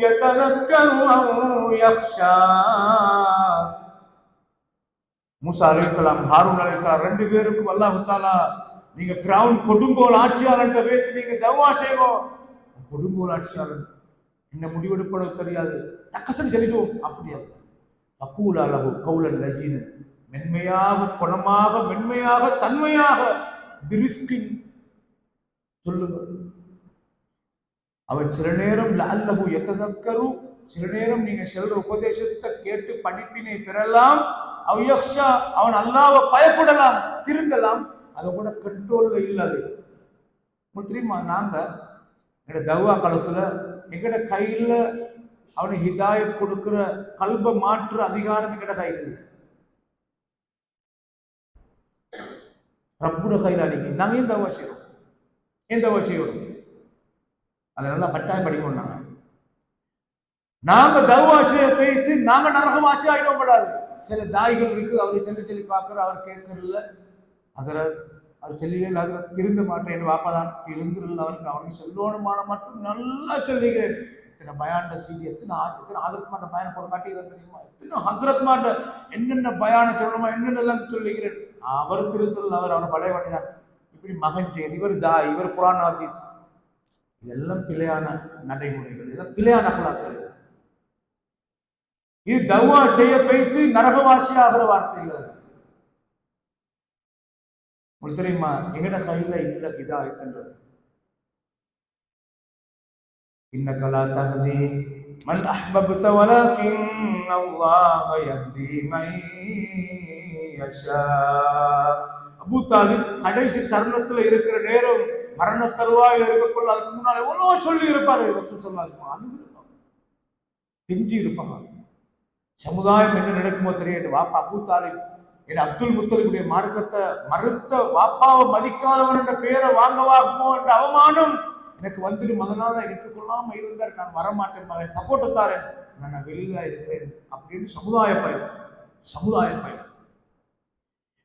Speaker 1: يتذكر أو يخشى. மூசா அலைஹிஸ்ஸலாம், ஹாரூன் அலைஹிஸ்ஸலாம் ரெண்டு பேருக்கும் அல்லாஹ் தஆலா, நீங்க ஃபிரௌன் கொடுங்கோல் ஆட்சியாளர்கிட்ட பேசி நீங்க தவா செய்வோம். கொடுங்கோல் ஆட்சியாளர் என்ன முடிவெடுப்பது தெரியாது, டக்கசன் சொல்லிடுவோம், அப்படி அல்ல. ஃபகூலா லஹு கௌலன் லய்யினா, மென்மையாக, குணமாக, மென்மையாக, தன்மையாக, பிரிஸ்கின் சொல்லுங்க. அவன் சில நேரம் லஅல்லஹு யததக்கரு, சில நேரம் நீங்க சொல்ற உபதேசத்தை கேட்டு படிப்பினை பெறலாம். அவ் யக்ஷா, அவன் அல்லாஹ்வை பயப்படலாம், திருந்தலாம். அதை கூட கண்ட்ரோல்ல இல்லாது. உங்களுக்கு தெரியுமா, நாங்க எங்க தவா காலத்துல எங்கட கையில அவனை ஹிதாயத் கொடுக்கிற கல்ப மாற்று அதிகாரம் எங்கட கையில் இல்லை. ரப்புட கையில் அடிங்க. நாங்க ஏன் தவா செய்யறோம், எந்த வசையோடு அதை நல்லா கட்டாயம் படிக்கணும். நாங்க தௌவாசியை பேய்த்து நாங்க நரகவாசி ஆயிடும் படாது. சில தாய்கள் இருக்கு, அவரை சொல்லி பார்க்கிற, அவர் கேட்கறதில்ல. அவர் சொல்லியே இல்லை, திருந்த மாட்டேன், வாப்பாதான் திருந்துருல. அவருக்கு சொல்லணுமான மட்டும் நல்லா சொல்லிக்கிறேன். எத்தனை பயான சீடி, எத்தனை ஹசரத் மாட்ட பயணம் போட காட்டிக்கிறேன் தெரியுமா, எத்தனை ஹசரத் மாட்ட என்னென்ன பயான சொல்லணுமா என்னென்னலாம் சொல்லிக்கிறேன். அவர் திருந்துருல, அவரை படைய பண்ணிதான். இப்படி மகன் செய்து, இவர் இவர் குரான் ஹதீஸ், இதெல்லாம் பிழையான நடைமுறைகள், இதெல்லாம் பிழையான அகலாக்கள். இது தவா செய்ய வைத்து நரகவாசி ஆகிற வார்த்தைகள். உங்களுக்கு தெரியுமா, எங்கட கையில இல்ல ஹிதாயத் என்றது. இன்னக லா தஹ்தி மன் அஹ்பப்த வலக்கின் அல்லாஹ் யஹ்தி மன் யஷா. அபூ தாலிப் கடைசி தருணத்துல இருக்கிற நேரம், மரண தருவாயில் இருக்கக்குள்ள, அதுக்கு முன்னால எவ்வளவோ சொல்லி இருப்பாரு. ரசூல் ஸல்லல்லாஹு அலைஹி வஸல்லம் அழுது இருப்பாங்க, கெஞ்சி இருப்பாங்க. சமுதாயம் என்ன நடக்குமோ தெரியாது. வாப்பா அபூ தாலிப் என் அப்துல் முத்தலிபுடைய மார்க்கத்தை மறுத்த வாப்பாவை மதிக்காதவன் என்ற பெயரை வாங்கவாகுமோ என்ற அவமானம் எனக்கு வந்துடும். அதனால ஏற்றுக்கொள்ளாம இருந்தார். நான் வரமாட்டேன், மகன் சப்போர்ட் தாரேன், நான் வெளியில இருக்கிறேன் அப்படின்னு சமுதாய பயம்.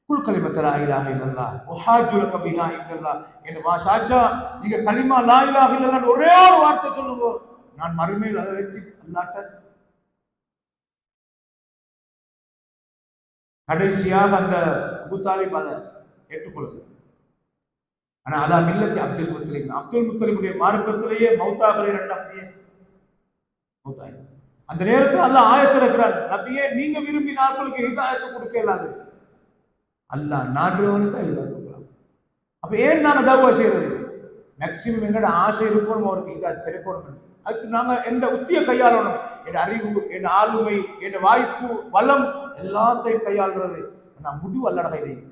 Speaker 1: குல் கலிமத்த லா இலாஹ இல்லல்லாஹ் வஹாஜு லக பிஹா இந்தல்லாஹ். என்ன வாசாச்சா, நீங்க கலிமா லா இலாஹ இல்லல்லாஹ் ஒரே ஒரு வார்த்தை சொல்லுங்க, நான் மறுமையில் அதை வச்சு அல்லாஹ்ட்ட கடைசியாக அந்த அபூ தாலிப் அதை ஏற்றுக்கொள்ளல. ஆனா அலா மில்லத்தி அப்துல் முத்தலிப், அப்துல் முத்தலிபுடைய மார்க்கத்திலேயே மௌத்தாகிற அப்படியே மௌத்தாய். அந்த நேரத்தில் அல்லாஹ் ஆயத்து இருக்கிறான், நபியே நீங்க விரும்பி நாட்களுக்கு ஹிதாயத்தை கொடுக்க இயலாது, அல்லாஹ் நாடுறவனுக்கு தான் ஹிதாயத் கொடுக்கலாம். அப்ப ஏன் நாங்க தவா செய்யறது? மேக்சிமம் எங்கட ஆசை இருக்கணும், அவருக்கு ஹிதாயத் கிடைக்கணும். அதுக்கு நாங்க எந்த உத்திய கையாளணும்? என் அறிவு, என் ஆளுமை, என் வாய்ப்பு, வளம் எல்லாத்தையும் கையாளுறது நான் முடிவு அல்லட கையில்.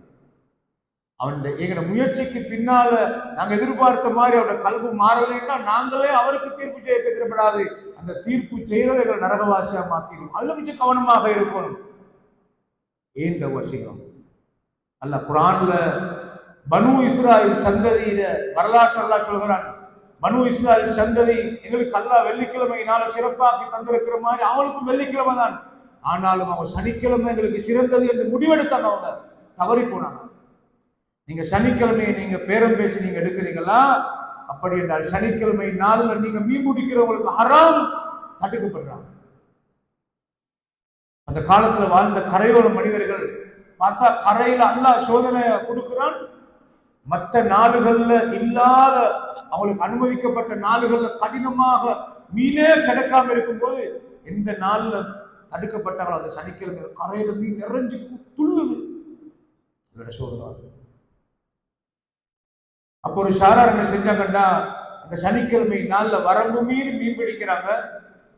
Speaker 1: அவன் எங்களோட முயற்சிக்கு பின்னால நாங்க எதிர்பார்த்த மாதிரி அவரோட கல்வி மாறலைன்னா நாங்களே அவருக்கு தீர்ப்பு செய்ய பெற்றப்படாது. அந்த தீர்ப்பு செய்யறதை எங்களை நரகவாசியா மாத்திடும். அதுல மிச்சம் கவனமாக இருக்கணும். ஏன் தவா செய்யறோம்? அல்லாஹ் குர்ஆன்ல பனு இஸ்ராயேல் சந்ததியில வரலாற்று அல்லாஹ் சொல்கிறான். பனு இஸ்ராயேல் சந்ததி எங்களுக்கு அல்லாஹ் வெள்ளிக்கிழமை நாளை சிறப்பாக்கி தந்திருக்கிற மாதிரி அவனுக்கும் வெள்ளிக்கிழமை தான். ஆனாலும் அவங்க சனிக்கிழமை எங்களுக்கு சிறந்தது என்று முடிவெடுத்தாங்க. அவங்க தவறி போனாங்க. நீங்க சனிக்கிழமையை நீங்க பேரம் பேசி நீங்க எடுக்கிறீங்களா? அப்படி என்றால் சனிக்கிழமை நாள்ல நீங்க மீன் பிடிக்கிறவங்களுக்கு ஹராம் தடுக்கப்படுறாங்க. அந்த காலத்துல வாழ்ந்த கரையோர மனிதர்கள் பார்த்தா கரையில அல்லாஹ் சோதனை கொடுக்கிறான். மற்ற நாடுகள்ல இல்லாத, அவங்களுக்கு அனுமதிக்கப்பட்ட நாடுகள்ல கடினமாக மீனே கிடைக்காம இருக்கும்போது எந்த நாள்ல தடுக்கப்பட்டாங்களோ அந்த சனிக்கிழமை கரையில மீன் நிறைஞ்சு துள்ளுது. சோதனை. அப்போ ஒரு ஷாரார் என்ன செஞ்சாங்கன்னா, அந்த சனிக்கிழமை நாள்ல வரம்பு மீறி மீன் பிடிக்கிறாங்க.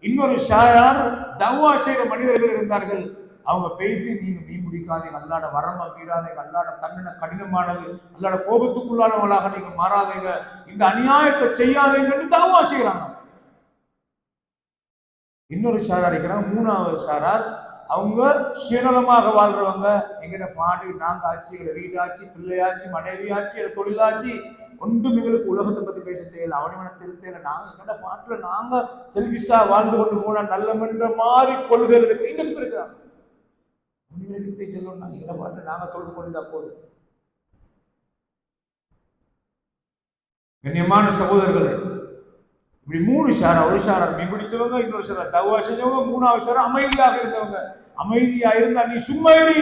Speaker 1: இன்னொரு ஷாரார் தவா செய்த மனிதர்கள் இருந்தார்கள். அவங்க பேய்த்து நீங்க மீன் பிடிக்காதீங்க, அல்லாட வரம்ப மீறாதீங்க, அல்லாட தண்டனை கடினமானது, அல்லாட கோபத்துக்குள்ளானவங்களாக நீங்க மாறாதீங்க, இந்த அநியாயத்தை செய்யாதீங்கன்னு தவா செய்யறாங்க. இன்னொரு ஷாரார் இருக்கிறாங்க, மூணாவது ஷாரார். அவங்க சுயநலமாக வாழ்றவங்க. எங்கிட்ட பாடி நாங்க ஆச்சு, எங்களை வீடாச்சு, பிள்ளையாச்சு, மனைவியாச்சு, எங்களை தொழிலாச்சு, ஒன்றும் எங்களுக்கு உலகத்தை பத்தி பேச தேவையில்லை, அவனவனை திருத்தையில நாங்க எங்கட பாட்டுல நாங்க செல்விஷா வாழ்ந்து கொண்டு போனா நல்லமென்ற மாதிரி கொள்கைகள் இருக்கு. இன்னும் இருக்கிறாங்க. சொல்லணும், எங்கட பாட்டுல நாங்க தொழுது கொண்டுதான் போதும். கண்ணியமான சகோதரர்களே, இப்படி மூணு ஷாரா, ஒரு ஷாரா மீன் பிடிச்சவங்க, இன்னொரு ஷாரா தவா செஞ்சவங்க, மூணாவது ஷாரா அமைதியாக இருந்தவங்க. அமைதியா இருந்தா நீ சும்மா இரு.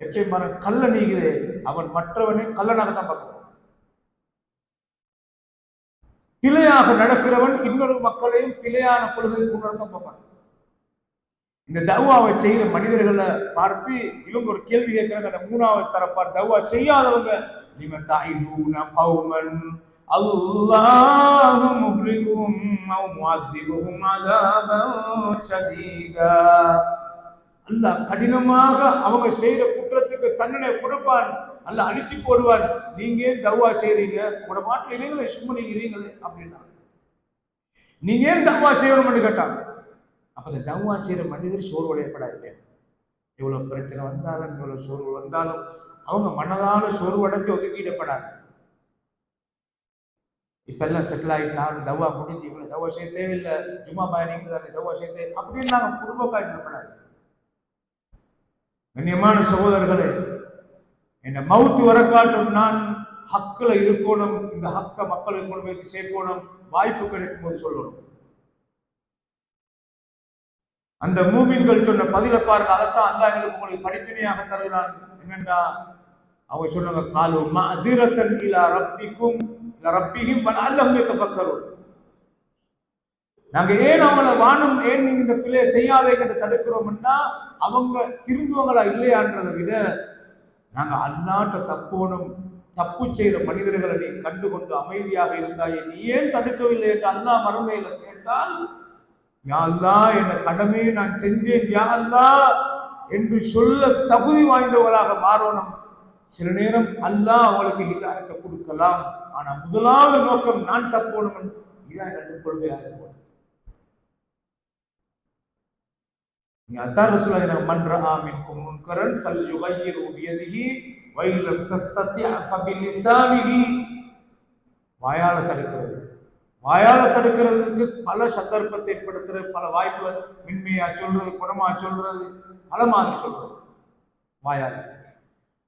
Speaker 1: எப்ப கல்ல நீக்குதே அவன் மற்றவனை கல்லனாகத்தான் பார்க்கிறான். பிழையாக நடக்கிறவன் இன்னொரு மக்களையும் பிழையான கொள்கை கொண்டுதான் பார்ப்பான். இந்த தவாவை செய்த மனிதர்களை பார்த்து இவங்க ஒரு கேள்வி கேட்கிறாங்க. அந்த மூணாவது தரப்பார் தவா செய்யாதவங்க, நீங்க தாய்தூன கௌமன் அல்லாஹு முஹ்லிகுஹும் அவ் முஅذிபுஹும் அஸாபன் ஷதீதா. அல்லாஹ் கடினமாக அவங்க செய்யற குற்றத்துக்கு தண்டனை கொடுப்பான், அல்லாஹ் அழிச்சு போடுவான். நீங்க ஏன் தவா செய்றீங்க? உங்களோட மாட்டில் இல்லைங்களே, சும்மா நீங்கிறீங்களே அப்படின்னா நீங்க ஏன் தவா செய்யணும்னு கேட்டாங்க. அப்ப இந்த தவா செய்யற மனிதர் சோர்வடையப்படாது. எவ்வளவு பிரச்சனை வந்தாலும், எவ்வளவு சோர்வு வந்தாலும் அவங்க மனதால சோர்வடைஞ்சு ஒதுக்கிடப்படாது. இப்ப எல்லாம் செட்டில் ஆகிட்டா தவா முடிஞ்சு இவ்வளவு தவா செய்ய தேவையில்லை, ஜும்மா பயணிங்க தானே தவா செய்ய தேவை அப்படின்னு நாங்க குடும்ப காய்க்கப்படாது. கண்ணியமான சகோதரர்களே, என்ன மவுத்து வர காட்டும் நான் ஹக்குல இருக்கணும், இந்த ஹக்க மக்களுக்கு கொண்டு போய் சேர்க்கணும், வாய்ப்பு கிடைக்கும் போது சொல்லணும். அந்த மூமின்கள் சொன்ன பதில பாருங்க, அதைத்தான் அல்லாஹ் எங்களுக்கு உங்களுக்கு படிப்பினையாக தருகிறான். என்னண்டா அவங்க சொன்னாங்க, காலு மஅதிரத்தன் இலா ரப்பிக்கும் ரப்பிஹிம் வலஅல்லஹும் யதஃபக்கரூன். நாங்க ஏன் அவங்கள வானம் ஏன் நீங்க இந்த பிள்ளையை செய்யாதேன்னு தடுக்கிறோம்னா அவங்க திருந்துவங்களா இல்லையான்றதை விட நாங்க அல்லாட்ட தப்போனும், தப்பு செய்யற மனிதர்களை நீ கண்டு கொண்டு அமைதியாக இருந்தாயே, நீ ஏன் தடுக்கவில்லை என்று அல்லாஹ் மறுமையில கேட்டால், யா அல்லாஹ் என்ற கடமையை நான் செஞ்சேன் யா அல்லாஹ் என்று சொல்ல தகுதி வாய்ந்தவர்களாக மாறணும். சில நேரம் அல்லாஹ் அவங்களுக்கு ஹிதாயத்தை கொடுக்கலாம், ஆனா முதலாவது நோக்கம் நான் தப்போணும், இதான் என்னுடைய கொள்கையாக இருக்கும். அதான் ரசூலுல்லாஹி மன் ரஆ மின்கும் முன்கரன் ஃபல்யுகையிரு பியதிஹி வ இல்லம் தஸ்ததி ஃபபிலிசானிஹி. வாயால தடுக்கிறது, வாயால தடுக்கிறதுக்கு பல சந்தர்ப்பத்தை ஏற்படுத்துறது, பல வாய்ப்புகள், மின்மையா சொல்றது, குணமா சொல்றது, பல மாதிரி சொல்றது.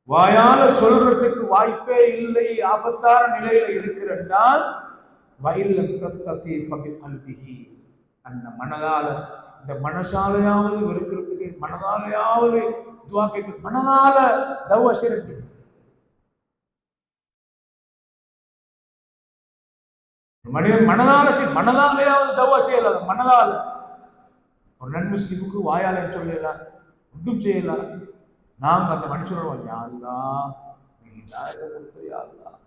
Speaker 1: வாயால சொல்றதுக்கு வாய்ப்பே இல்லை, ஆபத்தான நிலையில இருக்கிறால் வயில்லம் தஸ்ததி ஃபபிகல்பிஹி, அந்த மனதால, இந்த மனசாலையாவது வெறுக்கிறதுக்கு, மனதாலையாவது துவா கேட்க, மனதால தவா செய்யறது. மனிதன் மனதாலையாவது தவா செய்யலாம். மனதால ஒரு நன்முஸ்லிமுக்கு வாயால சொல்லலாம், ஒன்றும் செய்யலாம். நாங்க அந்த மனுஷனோட யா அல்லாஹ் நீ ஹிதாயத்தை கொடுத்து யா அல்லாஹ்,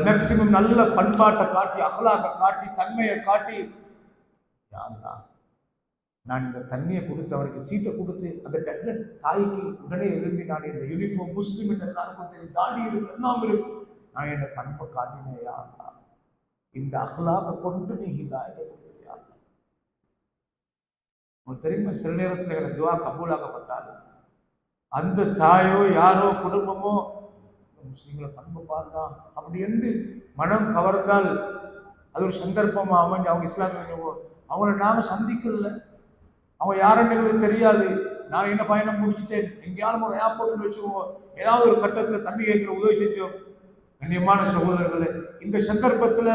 Speaker 1: மேக்சிமம் நல்ல பண்பாட்டை காட்டி, அகலாக காட்டி, தன்மையை காட்டி, யா அல்லாஹ் நான் இந்த தண்ணியை கொடுத்து அவனுக்கு சீட்டை கொடுத்து அந்த டெக்னட் தாய்க்கு உடனே எழுப்பி நான் இந்த யூனிஃபார்ம் முஸ்லீம் என்று எல்லாருக்கும் தெரியும், தாடி இருக்கு, எல்லாம் இருக்கு, நான் என்ன பண்பை காட்டினேன் யா அல்லாஹ், இந்த அகலாக கொண்டு நீ ஹிதாயத்தை கொடுத்து யா அல்லாஹ். உங்களுக்கு தெரியுமா, சில நேரத்தில் எனக்கு துவா கபூலாக்கப்பட்டால் அந்த தாயோ யாரோ குடும்பமோ முஸ்லீம்களை பண்பு பார்க்கலாம் அப்படி என்று மனம் கவர்ந்தால் அது ஒரு சந்தர்ப்பமா அமைஞ்சு அவங்க இஸ்லாத்துக்கு அவங்கள நாங்கள் சந்திக்கல, அவங்க யாருன்னு எங்களுக்கு தெரியாது. நான் என்ன பயணம் முடிச்சுட்டேன், எங்கேயாலும் ஒரு ஏர்போர்ட்ல வச்சுக்குவோம், ஏதாவது ஒரு கட்டத்தில் தண்ணி கேட்கிற உதவி செஞ்சோம். கண்ணியமான சகோதரர்களே, இந்த சந்தர்ப்பத்தில்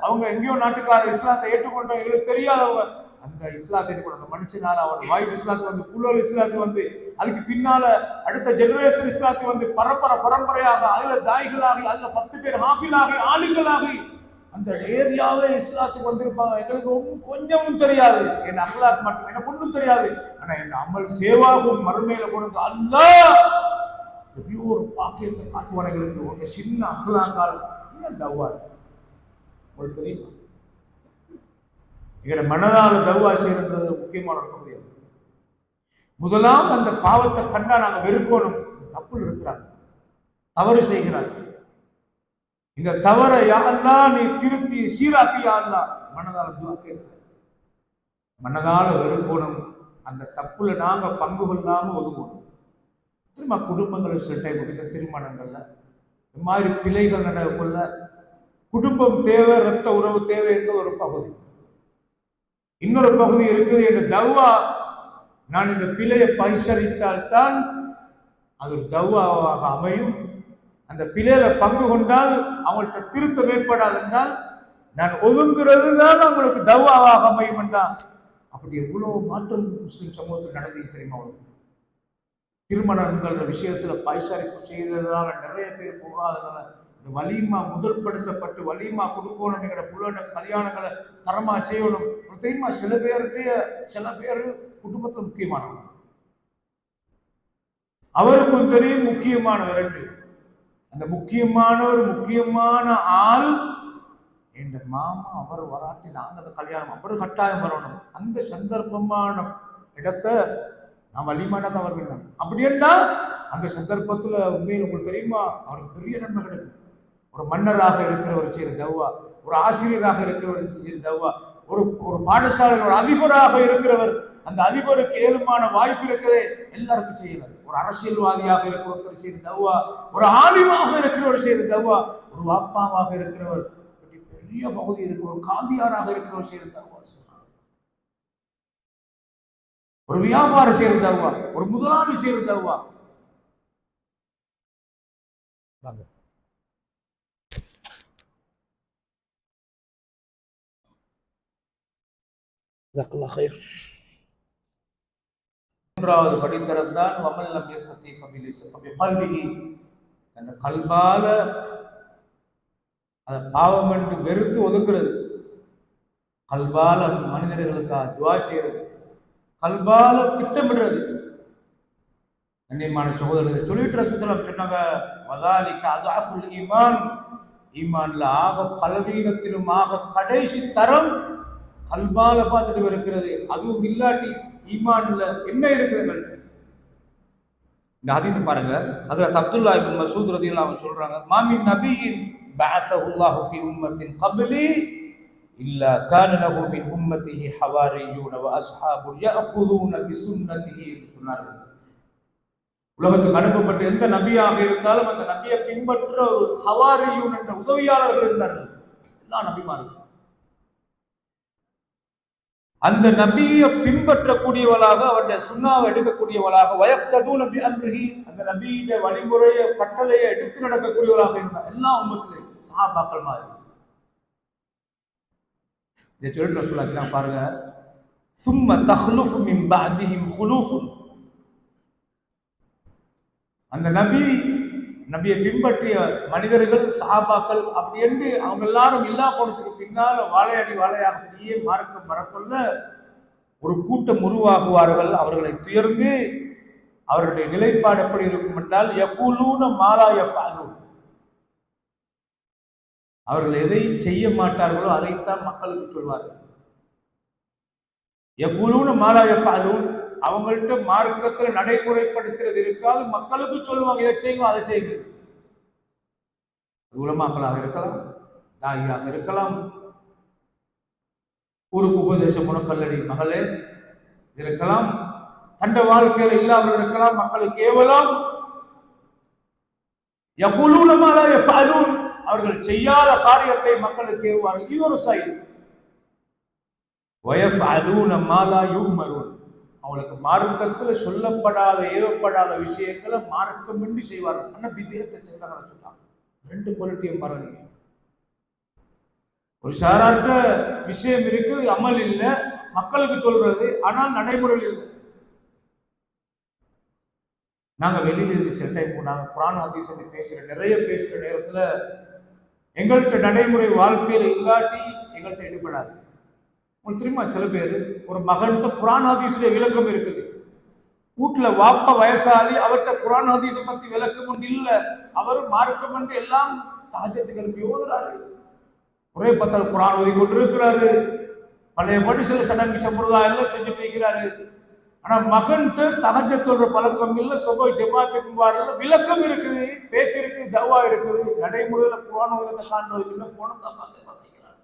Speaker 1: அவங்க எங்கேயோ நாட்டுக்காரர் இஸ்லாத்தை ஏற்றுக்கொண்டோம், எங்களுக்கு தெரியாதவங்க அந்த இஸ்லாத்தை அந்த மனுஷனால அவன் வாய்ப்பு இஸ்லாத்து வந்து குள்ளல் இஸ்லாத்து வந்து அதுக்கு பின்னால அடுத்த ஜெனரேஷன் இஸ்லாத்து வந்து பரம்பரையாக அதுல தாய்களாகி அதுல 10 பேர் ஹாஃபிலாகி ஆளுங்களாகி அந்த ஏரியாவே இஸ்லாத்துக்கு வந்திருப்பாங்க. எங்களுக்கு கொஞ்சமும் தெரியாது, என் அஹ்லாக் மட்டும் எனக்கு ஒன்றும் தெரியாது. ஆனா என் அமல் சேவாகும் மறுமையில கொண்டு அல்லாஹ் பெரிய ஒரு பாக்கியத்தை காட்டுவான் எங்களுக்கு. ஒரு சின்ன அஹ்லாக்கால் தவ்வா உங்களுக்கு தெரியுமா? எங்களை மனதால தவ்வா செய்யறது முக்கியமான ஒரு பகுதி. முதலாம் அந்த பாவத்தை கண்டா நாங்க வெறுக்கணும். தப்புல இருக்கிறாங்க, தவறு செய்கிறாங்க, இந்த தவறை யாரெல்லாம் நீ திருத்தி சீராக்கி யாரெல்லாம் மனதால துவா கேட்க, மனதால வெறுக்கணும். அந்த தப்புல நாங்க பங்கு கொள்ளாம ஒதுங்கணும். திரும்ப குடும்பங்கள் சில டைம் முடிந்த திருமணங்கள்ல இந்த மாதிரி பிழைகள் நடக்கக்குள்ள குடும்பம் தேவை, ரத்த உறவு தேவை என்ற ஒரு பகுதி. இன்னொரு பகுதி இருக்குது, என்ற தவ்வா நான் இந்த பிழையை பரிசரித்தால் தான் அது ஒரு தவ்வாவாக அமையும். அந்த பிழையில பங்கு கொண்டால் அவங்கள்ட்ட திருத்தம் ஏற்படாது என்றால் நான் ஒதுங்குறது தான் அவங்களுக்கு தவ்வாவாக அமையும் என்றால் அப்படி எவ்வளவு மாற்றம் முஸ்லிம் சமூகத்தில் நடந்தது தெரியுமா? திருமணங்கள் விஷயத்துல பரிசரிப்பு செய்ததுனால நிறைய பேர் போகாதனால இந்த வலிமா முதல்படுத்தப்பட்டு வலிமா கொடுக்கணுங்கிற புள்ள கல்யாணங்களை தரமா செய்யணும் தெரியுமா? சில பேர் குடும்பத்தில் முக்கியமானவங்க, அவருக்கும் தெரியும் முக்கியமானவர் ரெண்டு. அந்த முக்கியமான ஆள் என் மாமா, அவர் வராட்டி நாங்க அந்த கல்யாணம் அவரு கட்டாயம் வரணும். அந்த சந்தர்ப்பமான இடத்தை நான் வலிமானதை அவர் வேணும். அப்படி என்ன அந்த சந்தர்ப்பத்துல உண்மையில் உங்களுக்கு தெரியுமா அவருக்கு பெரிய நன்மை கிடைக்கும். ஒரு மன்னராக இருக்கிறவர் செய்த தவ்வா, ஒரு ஆசிரியராக இருக்கிறவர் செய்த தவ்வா, ஒரு பாடசாலையில் ஒரு அதிபராக இருக்கிறவர், அந்த அதிபருக்கு ஏழுமான வாய்ப்பு இருக்கிறதே எல்லாருக்கும் செய்யலாம். ஒரு அரசியல்வாதியாக இருக்கிறவர் செய்த தவ்வா, ஒரு ஆலிமாக இருக்கிறவர் செய்த தவ்வா, ஒரு வாப்பாவாக இருக்கிறவர் பெரிய பகுதி இருக்கு, ஒரு காதியாராக இருக்கிறவர் செய்த தவ்வா, ஒரு வியாபாரம் செய்யற தவ்வா, ஒரு முதலாளி செய்யற தவ்வா. மூன்றாவது படித்தரம் தான் வமல்லம் யஸ்ததி ஃபபிகல்பிஹி, அந்த கல்பால அந்த பாவம் என்று வெறுத்து ஒதுக்குறது, கல்பால மனிதர்களுக்காக துவா செய்யறது, கல்பால திட்டமிடுறது. கண்ணியமான சகோதரர்கள் சொல்லிட்டு ரசூலுல்லாஹ் சொன்னாங்க, வதாலிக அத்அஃபுல் ஈமான், ஈமான்ல ஆக பலவீனத்திலும் ஆக கடைசி தரம் கல்பால பார்த்துட்டு இருக்கிறது. அதுவும் இல்லாட்டி ஈமான்ல என்ன இருக்குது? இந்த ஹதீஸை பாருங்க, அதுல அப்துல்லா இப்னு மஸ்ஊத் ரலியல்லாஹு அன்ஹு சொல்றாங்க, மாமின் நபியின் பஅஸஹுல்லாஹு ஃபீ உம்மத்தின் கப்லி இல்லா கான லஹு மின் உம்மத்திஹி ஹவாரியூன வ அஸ்ஹாபுன் யஅഖுதுன பிசுன்னதிஹி சொன்னார்கள். உலகத்துக்கு அனுப்பப்பட்ட எந்த நபியாக இருந்தாலும் அந்த நபியை பின்பற்ற ஒரு ஹவாரியூன் என்ற உதவியாளர்கள் இருந்தார்கள். எல்லா நபிமார்கள் அந்த நபியை பின்பற்றக்கூடியவளாக, அவருடைய சுன்னாவை எடுக்கக்கூடியவளாக, வயக்ததூன பிஅம்ரிஹி, அந்த நபியுடைய வழிமுறையை கட்டளையை எடுத்து நடக்கக்கூடியவளாக இருந்தார். எல்லா உம்மத்திலையும் சஹாபாக்கள் மாதிரி. இதை சொல்லிட்டு ரசூலுல்லாஹ் பாருங்க, சும்ம தஹ்லுஃபு மின் பஅதிஹிம் குலூஃபுன், அந்த நபியை பின்பற்றிய மனிதர்கள் சஹாபாக்கள் அப்படி என்று அவங்க எல்லாரும் இல்லா போனதுக்கு பின்னால் வாழையாக அப்படியே மார்க்கம் வரக்கொள்ள ஒரு கூட்டம் உருவாகுவார்கள். அவர்களை துயர்ந்து அவருடைய நிலைப்பாடு எப்படி இருக்கும் என்றால், யகூலூன மாலா யஃஅலூன், அவர்கள் எதை செய்ய மாட்டார்களோ அதைத்தான் மக்களுக்கு சொல்வார்கள். யகூலூன மாலா யஃஅலூன், அவங்கள்ட்ட மார்க்கத்தில் நடைமுறைப்படுத்துறது இருக்காது, மக்களுக்கு சொல்லுவாங்க இதை செய்யுங்க அதை செய்யுங்க. உலமாக்களாக இருக்கலாம், தாயியாக இருக்கலாம், ஊருக்கு உபதேசம் முனக்கல்லடி மகளே இருக்கலாம், தண்ட வாழ்க்கையில இல்லாமல் இருக்கலாம், மக்களுக்கு கேவலம் யகூலூன மா லா யஃஅலூன், அவர்கள் செய்யாத காரியத்தை மக்களுக்கு ஏவுவார்கள். இது ஒரு சைடு. வயஃபஅலூன மா லா யுமரூன், அவங்களுக்கு மார்க்கத்தில் சொல்லப்படாத ஏவப்படாத விஷயங்களை மார்க்கமின்றி செய்வார்கள். ஆனால் பித்அத்தை செஞ்சாங்க சொன்னாங்க. ரெண்டு குவாலிட்டியும் பாருங்க. ஒரு சாராட்ட விஷயம் இருக்குது, அமல் இல்லை, மக்களுக்கு சொல்றது, ஆனால் நடைமுறையில் இல்லை. நாங்க வெளியில இருந்து சில டைம் நாங்க குர்ஆன் ஹதீஸ் நிறைய பேசுற நேரத்துல எங்கள்கிட்ட நடைமுறை வாழ்க்கையில இல்லாட்டி எங்கள்கிட்ட ஈடுபடாது. உங்களுக்கு தெரியுமா, சில பேர் ஒரு மகன்கிட்ட குர்ஆன் ஹதீஸுடைய விளக்கம் இருக்குது, வீட்டுல வாப்ப வயசாளி, அவர்கிட்ட குர்ஆன் ஹதீஸை பத்தி விளக்கம் ஒன்று இல்லை, அவர் மார்க்கம் என்று எல்லாம் தஹஜ்ஜுத் எழுப்பி ஓதுறாரு, ஒரே பத்தால் குர்ஆன் ஓதி கொண்டு இருக்கிறாரு, பழைய படி சில சடங்கு சம்பிரதாயம் எல்லாம் செஞ்சுட்டு இருக்கிறாரு. ஆனா மகன்ட்டு தஹஜ்ஜுத் தொழுற பழக்கம் இல்லை, சுபஹ் ஜமாத்துக்கு வரல, விளக்கம் இருக்குது, பேச்சு இருக்குது, தவா இருக்குது, நடைமுறையில குர்ஆன் ஓதுறத காண்றது இல்லை, போன தான் பார்த்துக்கிறார்.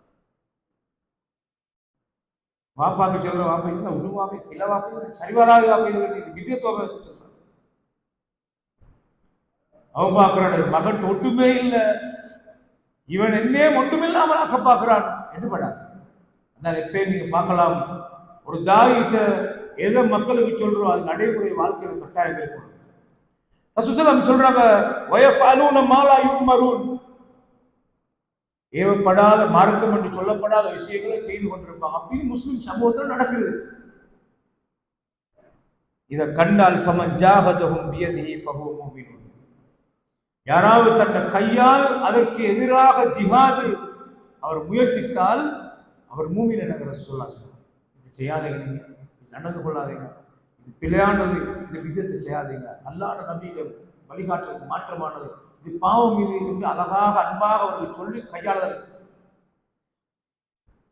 Speaker 1: வாப்பாக்கு சொல்ற வாப்பா இல்லை, உடு வாப்பா இல்லை, வாப்பா சரி வராது, வாப்பா இது வித்தியத்துவ சொல்றாங்க. அவன் பார்க்கிறான் மகன் ஒட்டுமே இல்லை, இவன் என்னே ஒட்டுமில்லாமல் ஆக்க பார்க்கிறான் என்று படாது. அதான் எப்பே நீங்க பார்க்கலாம், ஒரு தாயிட்ட எதை மக்களுக்கு சொல்றோம் அது நடைமுறை வாழ்க்கையில் கட்டாயம் இருக்கணும். ரசூலுல்லாஹ் சொல்றாங்க, வயஃபஅலூன மா லா யுமரூன், ஏவப்படாத மார்க்கம் என்று சொல்லப்படாத விஷயங்களை செய்து கொண்டிருப்பாங்க. அப்படி முஸ்லிம் சமூகத்தில் நடக்குது. இதை கண்டால் ஃபமன் ஜாஹதஹும் பியதிஹி ஃபஹுவ முஃமின், யாராவது தன்னை கையால் அதற்கு எதிராக ஜிஹாது அவர் முயற்சித்தால் அவர் மூமின் என்கிற ரசூலுல்லாஹ் சொல்றாங்க. இது செய்யாதீங்க, நீங்க நடந்து கொள்ளாதீங்க, இது பிழையானது, இந்த விதத்தை செய்யாதீங்க, அல்லாஹ்வுடைய நபியிடம் வழிகாட்டுறதுக்கு மாற்றமானது, இது பாவம் மீது என்று அழகாக அன்பாக அவர்கள் சொல்லி கையாளல்.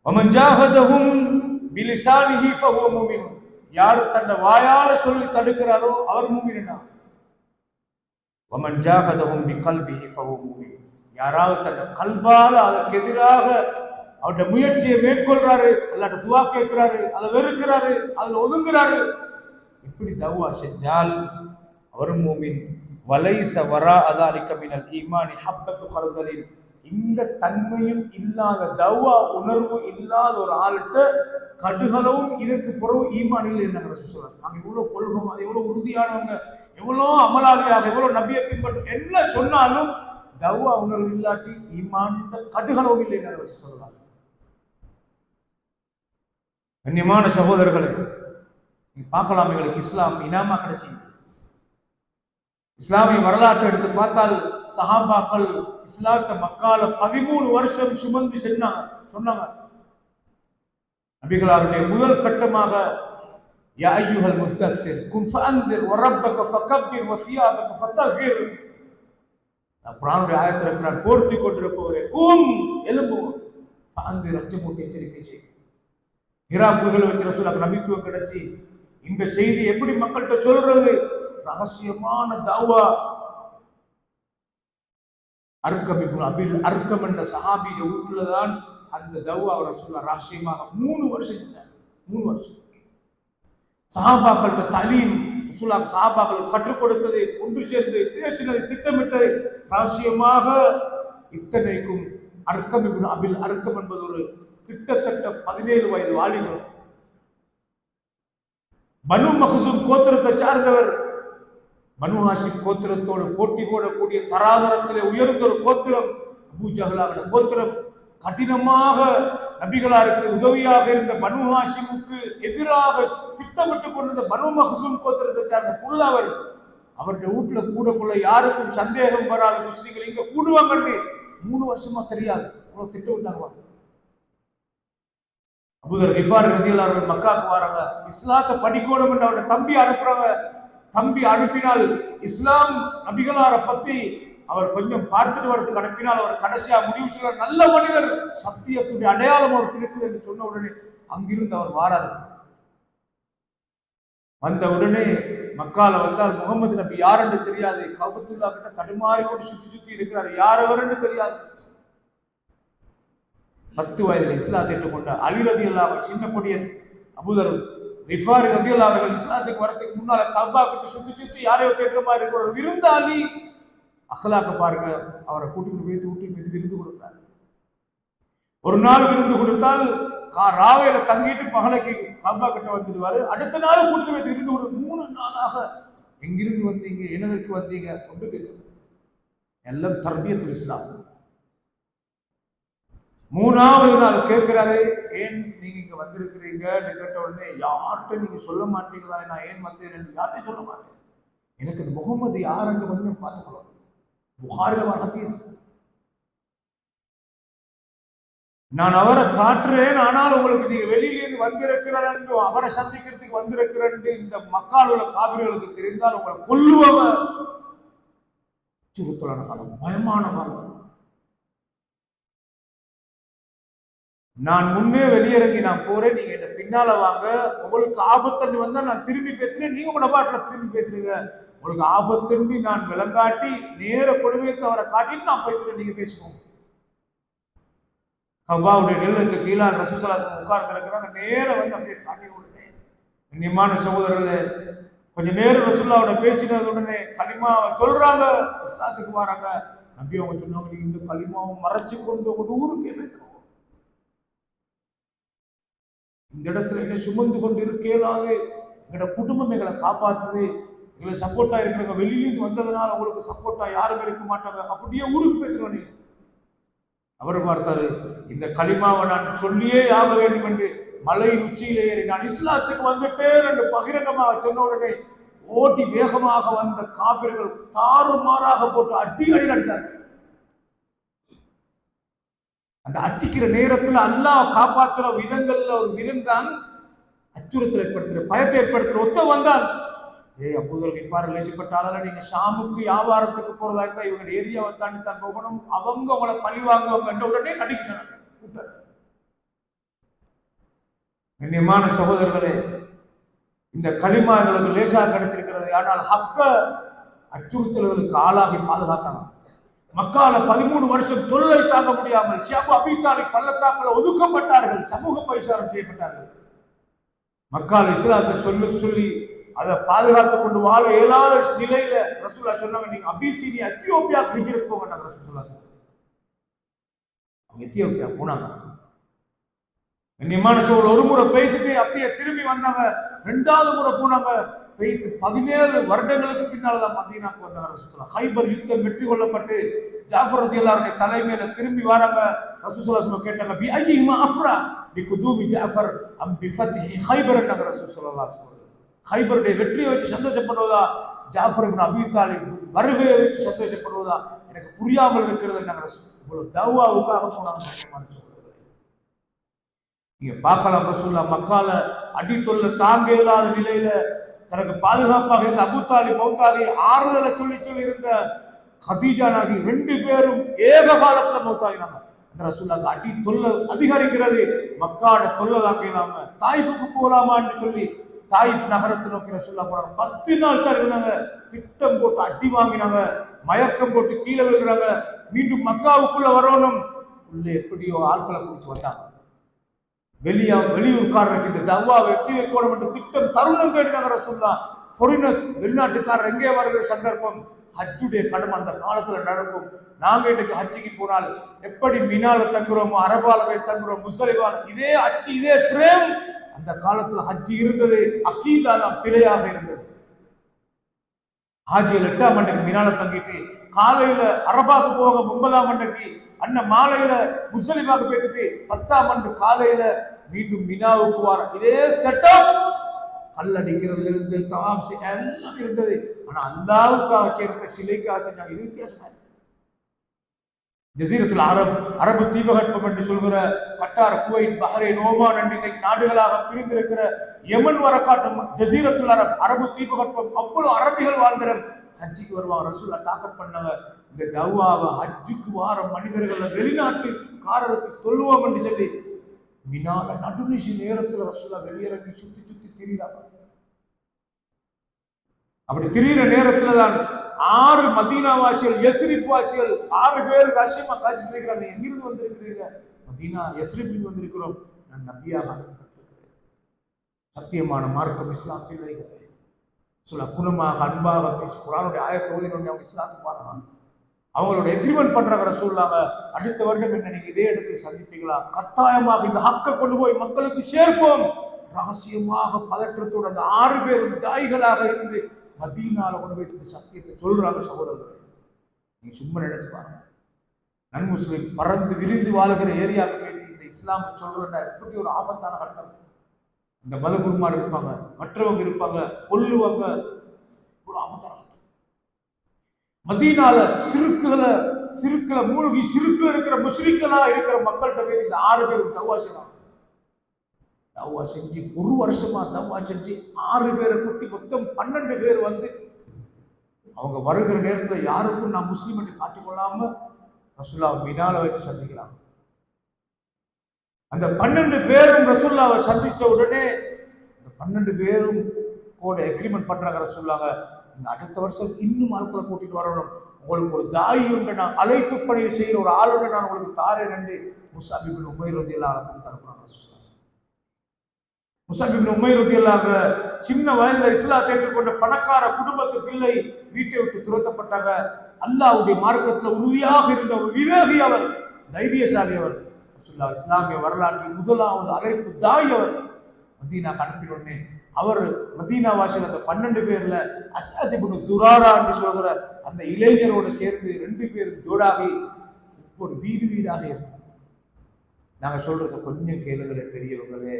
Speaker 1: வமன் ஜாஹதஹும் பிலிசானிஹி ஃபஹுவ முஃமின், யார் தன்னை வாயால சொல்லி தடுக்கிறாரோ அவர் மூமினா. வமன் ஜாஹதஹும் பிகல்பிஹி ஃபஹுவ முஃமின், யாராவது தன்னை கல்பால அதற்கு எதிராக அவருடைய முயற்சியை மேற்கொள்றாரு, அல்லாஹ்ட்ட துஆ கேட்கிறாரு, அதை வெறுக்கிறாரு, அதுல ஒதுங்குறாரு, இப்படி தௌவா செஞ்சால் அவர் மூமின். வலைஸ வராஅ ذلك من الايمان حبة خردل, இந்த தன்மையும் இல்லாத தௌவா உணர்வு இல்லாத ஒரு ஆள்கிட்ட கடுகளவும் இதற்கு பிறகு ஈமான் இல்லை என்ன சொல்றாங்க. நாங்க எவ்வளவு கொள்கோம், அது எவ்வளவு உறுதியானவங்க, எவ்வளோ அமலாளியாக, எவ்வளவு நபியை பின்பற்றும் என்ன சொன்னாலும் தௌவா உணர்வு இல்லாட்டி ஈமான் கடுகளவும் இல்லை என்ன சொல்லலாம். கண்ணியமான சகோதரர்களை பார்க்கலாம், எங்களுக்கு இஸ்லாம் இனாமா கிடைச்சி. இஸ்லாமிய வரலாற்றை எடுத்து பார்த்தால் சஹாபாக்கள் இஸ்லாத்தை மக்கால 13 வருஷம் சுமந்து சொன்னாங்க. நபிகளாருடைய முதல் கட்டமாக யா அய்யுஹல் முத்தஸ்ஸிர் கும் ஃபஅன்ஸிர் வரப்பக ஃபகப்பிர் வஸியாபக ஃபதஹிர், குர்ஆனுடைய ஆயத்தில் இருக்கிறார், போர்த்தி கொண்டிருப்பவரே கும் எழும்புவோம், ஃபஅன்ஸிர் அச்சமூட்டி எச்சரிக்கை செய். ஹிரா குகையில் வச்சு ரசூலுல்லாஹ் நபித்துவம் கிடைச்சி இந்த செய்தி எப்படி மக்கள்கிட்ட சொல்றது, ரகசியமான தௌவா. அர்கம் இப்னு அபில் அர்கம் என்ற சஹாபிய வீட்டுல தான் அந்த தௌவா ரசூலுல்லாஹ் ரகசியமாக 3 வருஷம் செஞ்சாங்க. 3 வருஷம் சஹாபாக்களோட தலீம், ரசூலுல்லாஹ் சஹாபாக்களுக்கு கற்றுக் கொடுத்தது, ஒன்று சேர்ந்து பேசினது, திட்டமிட்டது ரகசியமாக. இத்தனைக்கும் அர்கம் இப்னு அபில் அர்கம் என்பது ஒரு கிட்டத்தட்ட 17 வயது வாலிபர், பனு மக்சூம் கோத்திரத்தை சார்ந்தவர். பனு ஹாஷிம் கோத்திரத்தோடு போட்டி போடக்கூடிய தராதரத்திலே உயர்ந்த ஒரு கோத்திரம் அபூ ஜஹலாவோட கோத்திரம். கடினமாக நபிகளாருக்கு உதவியாக இருந்த பனு ஹாஷிமுக்கு எதிராக திட்டமிட்டுக் கொண்டிருந்த பனு மக்சூம் கோத்திரத்தை சார்ந்த புள்ளவர். அவருடைய வீட்டுல கூடக்குள்ள யாருக்கும் சந்தேகம் வராத முஸ்லிம்கள் இங்க கூடுவாங்கன்னு 3 வருஷமா தெரியாது, அவ்வளவு திட்டமிட்டாங்க. அபூதர் கிஃபார் ரலியல்லாஹு அன்ஹு மக்காவுக்கு வராங்க, இஸ்லாத்தை படிக்கணும் என்று அவருடைய தம்பி அனுப்புறாங்க. தம்பி அனுப்பினால் இஸ்லாம் நபிகளார பத்தி அவர் கொஞ்சம் பார்த்துட்டு வரதுக்கு அனுப்பினால் அவர் கடைசியா முடிவு சொல்ல, நல்ல மனிதர், சத்தியத்துடைய அடையாளம் அவர் இருக்குது என்று சொன்ன உடனே அங்கிருந்து அவர் வாராரு. வந்த உடனே மக்கால வந்தால் முகமது நபி யார் என்று தெரியாது, கஅபத்துல்லாஹ் கிட்ட தடுமாறி கொண்டு சுத்தி இருக்கிறார், யார் அவர் என்று தெரியாது. 10 வயதில் இஸ்லாத்தை ஏற்றுக்கொண்ட அலி ரலியல்லாஹு அன்ஹு சின்ன பொடியன் அபூதர் கிஃபாரி ரலியல்லாஹு அன்ஹு இஸ்லாத்துக்கு வரதுக்கு முன்னால கஅபா கிட்ட சுத்தி யாரையோ கேட்கிற மாதிரி இருக்கிற ஒரு விருந்தாளி அகலாக்க பாருங்க. அவரை கூட்டிட்டு போய் வீட்டு மீது விருந்து கொடுத்தார். ஒரு நாள் விருந்து கொடுத்தால் ராவையில தங்கிட்டு பகலைக்கு கம்பா கிட்ட வந்துடுவாரு. அடுத்த நாள் கூட்டிட்டு போய் விருந்து கொடு. 3 நாளாக எங்கிருந்து வந்தீங்க, என்னதற்கு வந்தீங்க ஒன்று கேட்க. எல்லாம் தர்பியத்துல் இஸ்லாம். 3வது நாள் கேட்கிறாரு, ஏன் நீங்க இங்க வந்திருக்கிறீங்க கேட்ட உடனே, யார்கிட்ட நீங்க சொல்ல மாட்டீங்களா நான் ஏன் வந்தேன் என்று யார்கிட்டையும் சொல்ல மாட்டேன். எனக்கு இந்த முகமது யாருன்னு கொஞ்சம் பார்த்துக்கலாம். புகாரில வர ஹதீஸ். நான் அவரை காட்டுறேன், ஆனால் உங்களுக்கு நீங்க வெளியிலிருந்து வந்திருக்கிறார் என்று அவரை சந்திக்கிறதுக்கு வந்திருக்கிறார் என்று இந்த மக்கள் உள்ள காவிரிகளுக்கு தெரிந்தால் உங்களை கொல்லுவவர். சுருத்தலான காலம், பயமான காலம். நான் முன்னே வெளியிறங்கி நான் போறேன், நீங்க என்ன பின்னால வாங்க. உங்களுக்கு ஆபத்து வந்தா நான் திரும்பி பேசுறேன், நீங்க உங்களோட பாட்டுல திரும்பி பேசுறீங்க. உங்களுக்கு ஆபத்து நான் விளங்காட்டி நேர கொடுமையை அவரை காட்டிட்டு நான் போயிட்டு நீங்க பேசுவோம். கபாவுடைய நெல்லுக்கு கீழே ரசூலுல்லாஹி உட்கார்ந்து இருக்கிறாங்க. நேரம் வந்து அப்படியே காட்டி விடுறேன். கண்ணியமான சகோதரர்களே, கொஞ்ச நேரம் ரசூலுல்லாஹோட பேசினது உடனே கலிமா சொல்றாங்க, இஸ்லாத்துக்கு வராங்க. நபி அவங்க சொன்னாங்க, நீங்க இந்த கலிமாவை மறைச்சு கொண்டு உங்க ஊருக்கே பேசுறோம். இந்த இடத்துல இதை சுமந்து கொண்டு இருக்கேலாது. எங்களோட குடும்பம் எங்களை காப்பாத்துது, எங்களை சப்போர்ட்டா இருக்கிறவங்க வெளியிலிருந்து வந்ததுனால உங்களுக்கு சப்போர்ட்டா யாரும் இருக்க மாட்டாங்க. அப்படியே ஊருக்கு பேசுறோம். அவர் பார்த்தாரு, இந்த கலிமாவை நான் சொல்லியே ஆக வேண்டும் என்று மலை உச்சியிலே ஏறி நான் இஸ்லாத்துக்கு வந்துட்டேன் என்று பகிரங்கமாக சொன்ன உடனே ஓட்டி வேகமாக வந்த காபிர்கள் தாறுமாறாக போட்டு அடி நடித்தார்கள். அந்த அட்டிக்கிற நேரத்தில் அல்லாஹ் காப்பாற்றுற விதங்கள்ல ஒரு விதம் தான் அச்சுறுத்தல் ஏற்படுத்துற, பயத்தை ஏற்படுத்துற. ஒத்த வந்தால், அப்போதற்கு இவ்வாறு லேசிப்பட்டால நீங்க ஷாமுக்கு வியாபாரத்துக்கு போறதா இருந்தா இவங்க ஏரியாவை தாண்டி தான் போகணும், அவங்க உங்களை பழி வாங்குவாங்க உடனே நடிக்கிறாங்க. கண்ணியமான சகோதரர்களே, இந்த கலிமா எங்களுக்கு லேசாக கிடைச்சிருக்கிறது. ஆனால் ஹக்க அச்சுறுத்தல்களுக்கு ஆளாகி பாதுகாத்தாங்க. மக்கால 13 வருஷம் தொல்லை தாங்க முடியாமல் ஷியாபு அபீ தாலிப் பள்ளத்தாக்குல ஒதுக்கப்பட்டார்கள், சமூக பரிசாரம் செய்யப்பட்டார்கள். மக்கால் இஸ்லாத்தை சொல்லி அதை பாதுகாத்துக் கொண்டு வாழ இயலாத நிலையில ரசூலுல்லாஹ் சொன்னாங்க, நீங்க அபிசீனியா எத்தியோப்பியாவுக்கு ஹிஜ்ரத் போங்கன்னாங்க. ரசூலுல்லாஹ் அவங்க எத்தியோப்பியா போனாங்க. கண்ணியமான சோழ ஒரு முறை பெய்துட்டு அப்படியே திரும்பி வந்தாங்க. 2வது முறை போனாங்க. பெய்து 17 வருடங்களுக்கு பின்னால்தான் மதீனாக்கு வந்தாங்க ரசூலுல்லாஹ். ஹைபர் யுத்தம் வெற்றி கொள்ளப்பட்டு ஜாஃபர் ரலியல்லாஹு தலைமையில திரும்பி வராங்க. ரசூலுல்லாஹ் கேட்டாங்க, பி அய்யிமா அஃப்ரா பி குதூமி ஜாஃபர் அம் பி ஃபத்ஹி ஹைபர் என்ற ரசூலுல்லாஹ். ஹைபருடைய வெற்றியை வச்சு சந்தோஷப்படுவதா, ஜாஃபர் இப்னு அபீ தாலிப் வருகையை வச்சு சந்தோஷப்படுவதா எனக்கு புரியாமல் இருக்கிறது. இவ்வளவு தவ்வாவுக்காக போனாங்க. நீங்க பார்க்கலாம், ரசூலுல்லாஹ் மக்கால அடித்தொல்ல தாங்க இயலாத நிலையில தனக்கு பாதுகாப்பாக இருந்த அபூ தாலிப் மௌத்தாகி ஆறுதலை சொல்லி இருந்த ஹதீஜா நாகி 2 பேரும் ஏக காலத்துல மௌத்தாகினாங்க. ரசூலுல்லாஹ் அடி தொல்லை அதிகரிக்கிறது, மக்காட தொல்லை தாங்க இல்லாம தாயிஃபுக்கு போகலாமா என்று சொல்லி தாயிஃப் நகரத்தை நோக்கி ரசூலுல்லாஹ் போனாங்க. 10 நாள் தான் இருந்தாங்க. திட்டம் போட்டு அடி வாங்கினாங்க, மயக்கம் போட்டு கீழே விழுகிறாங்க. மீண்டும் மக்காவுக்குள்ள வரணும், உள்ள எப்படியோ ஆட்களை பிடிச்சு வந்தாங்க. வெளியூர்காரருக்கு இந்த தவ்வாவை எத்தி வைக்கணும் என்று திட்டம் தருணம் தேடினாங்க ரசூலுல்லாஹ். ஃபாரினர்ஸ் வெளிநாட்டுக்காரர் எங்கே வருகிற சந்தர்ப்பம், ஹஜ்ஜுடைய கடமை அந்த காலத்துல நடக்கும். நாங்க இன்னைக்கு ஹஜ்ஜிக்கு போனால் எப்படி மினால தங்குறோமோ, அரபால போய் தங்குறோம், முஸ்தலிஃபால, இதே ஹஜ்ஜி இதே ஃப்ரேம். அந்த காலத்துல ஹஜ்ஜி இருந்தது, அகீதா தான் பிழையாக இருந்தது. ஹாஜியில் 8ஆம் அன்னைக்கு மினால தங்கிட்டு காலையில அரபாக்கு போக 9ஆம் அன்னைக்கு அண்ணன் மாலையில முஸ்தலிஃபாக்கு போயிட்டு 10ஆம் அன்று காலையில மீண்டும் மினாவுக்கு வர இதே செட்டப். கல்லடிக்கிறதுல இருந்து தவாப் எல்லாம் இருந்தது. ஆனா அல்லாஹ்வுக்காக சேர்ந்த சிலைக்காக செஞ்சாங்க. இது வித்தியாசமா. ஜசீரத்துல் அரப், அரபு தீபகற்பம் என்று சொல்கிற கட்டார், குவைத், பஹ்ரைன், ஓமான் என்று இன்னைக்கு நாடுகளாக பிரிந்திருக்கிற யமன் வர காட்டும் ஜசீரத்துல் அரப், அரபு தீபகற்பம். அவ்வளவு அரபிகள் வாழ்கிற ஹஜ்ஜிக்கு வருவாங்க. ரசூலுல்லாஹ் தாக்கத் பண்ணாங்க, இந்த தவ்வாவை ஹஜ்ஜுக்கு வார மனிதர்களை வெளிநாட்டுக்காரருக்கு சொல்லுவோம் என்று சொல்லி மினால நடுநிசி நேரத்துல ரசூலுல்லாஹ் வெளியிறங்கி சுத்தி திரிகிறாங்க. அப்படி திரிகிற நேரத்துல தான் 6 மதீனா வாசிகள், யஸ்ரிப் வாசிகள் 6 பேர் ரஷ்யமா காட்சி இருக்கிறாங்க. எங்கிருந்து வந்திருக்கிறீங்க? மதீனா யஸ்ரிப்ல வந்திருக்கிறோம். நான் நபியாக அனுப்பப்பட்டிருக்கிறேன். சத்தியமான மார்க்கம் இஸ்லாம் பிள்ளைகளே. சொல்ல குணமாக அன்பாக பேசி குர்ஆனுடைய ஆயத்தை ஓதினோம். அவங்க இஸ்லாத்துக்கு வராங்க. அவங்களோட எக்ரிமெண்ட் பண்றாங்க ரசூலுல்லாஹ். அடுத்த வருடம் என்ன நீங்க இதே இடத்துல சந்திப்பீங்களா? கட்டாயமாக இந்த ஹக்கை கொண்டு போய் மக்களுக்கு சேர்ப்போம். ரகசியமாக பதற்றத்தோடு அந்த 6 பேரும் தாய்களாக இருந்து மதீனால கொண்டு போய் இந்த சத்தியத்தை சொல்றாங்க. சகோதரர்கள், நீங்க சும்மா நினைச்சு பாருங்க. நன்முஸ்லிம் பறந்து விரிந்து வாழுகிற ஏரியாவுக்கு போய் இந்த இஸ்லாம் சொல்றா எப்படி ஒரு ஆபத்தான கட்டம். இந்த மதகுருமார் இருப்பாங்க, மற்றவங்க இருப்பாங்க, கொல்லுவாங்க. ஒரு ஆபத்தான கட்டம். மதீனால சிறுக்குல மூழ்கி சிறுக்குல இருக்கிற முஸ்லிம்களா இருக்கிற மக்கள்கிட்ட போய் இந்த 6 பேரும் தௌவா செய்வாங்க. தௌவா செஞ்சு 1 வருஷமா தௌவா செஞ்சு 6 பேரை கூட்டி மொத்தம் 12 பேர் வந்து அவங்க வருகிற நேரத்தில் யாருக்கும் நான் முஸ்லீம் என்று காட்டிக்கொள்ளாம ரசூலுல்லாஹ் மினால வச்சு சந்திக்கிறாங்க. அந்த 12 பேரும் ரசூலுல்லாஹ்வை சந்திச்ச உடனே இந்த 12 பேரும் கூட எக்ரிமெண்ட் பண்றாங்க. ரசூலுல்லாஹ் இந்த அடுத்த வருஷம் இன்னும் ஆட்களை கூட்டிட்டு வரணும், உங்களுக்கு ஒரு தாய் உண்டு, நான் அழைப்பு பணியை செய்கிற ஒரு ஆளுடன் நான் உங்களுக்கு தாரேன் என்று முஸஅப் இப்னு உமைர் ரலியல்லாஹு அன்ஹு தரப்புறாங்க. முஸஅப் இப்னு உமைர் ரலியல்லாஹு சின்ன வயதுல இஸ்லாத்தை ஏற்றுக்கொண்ட பணக்கார குடும்பத்து பிள்ளை, வீட்டை விட்டு துரத்தப்பட்டாங்க. அல்லாஹ்வுடைய மார்க்கத்தில் உறுதியாக இருந்த ஒரு விவேகி அவர், தைரியசாலி அவர். ரசூலுல்லாஹ் இஸ்லாமிய வரலாற்றில் முதலாவது அழைப்பு தாய் அவர். மதீனாக்கு அனுப்பினோடனே அவர் மதீனா வாசியில் அந்த 12 பேர்ல அஸ்அத் இப்னு ஜுராரா என்று சொல்கிற அந்த இளைஞரோடு சேர்ந்து 2 பேரும் ஜோடாகி ஒரு வீடாக இருக்கும். நாங்க சொல்றத கொஞ்சம் கேளுங்களே பெரியவங்களே,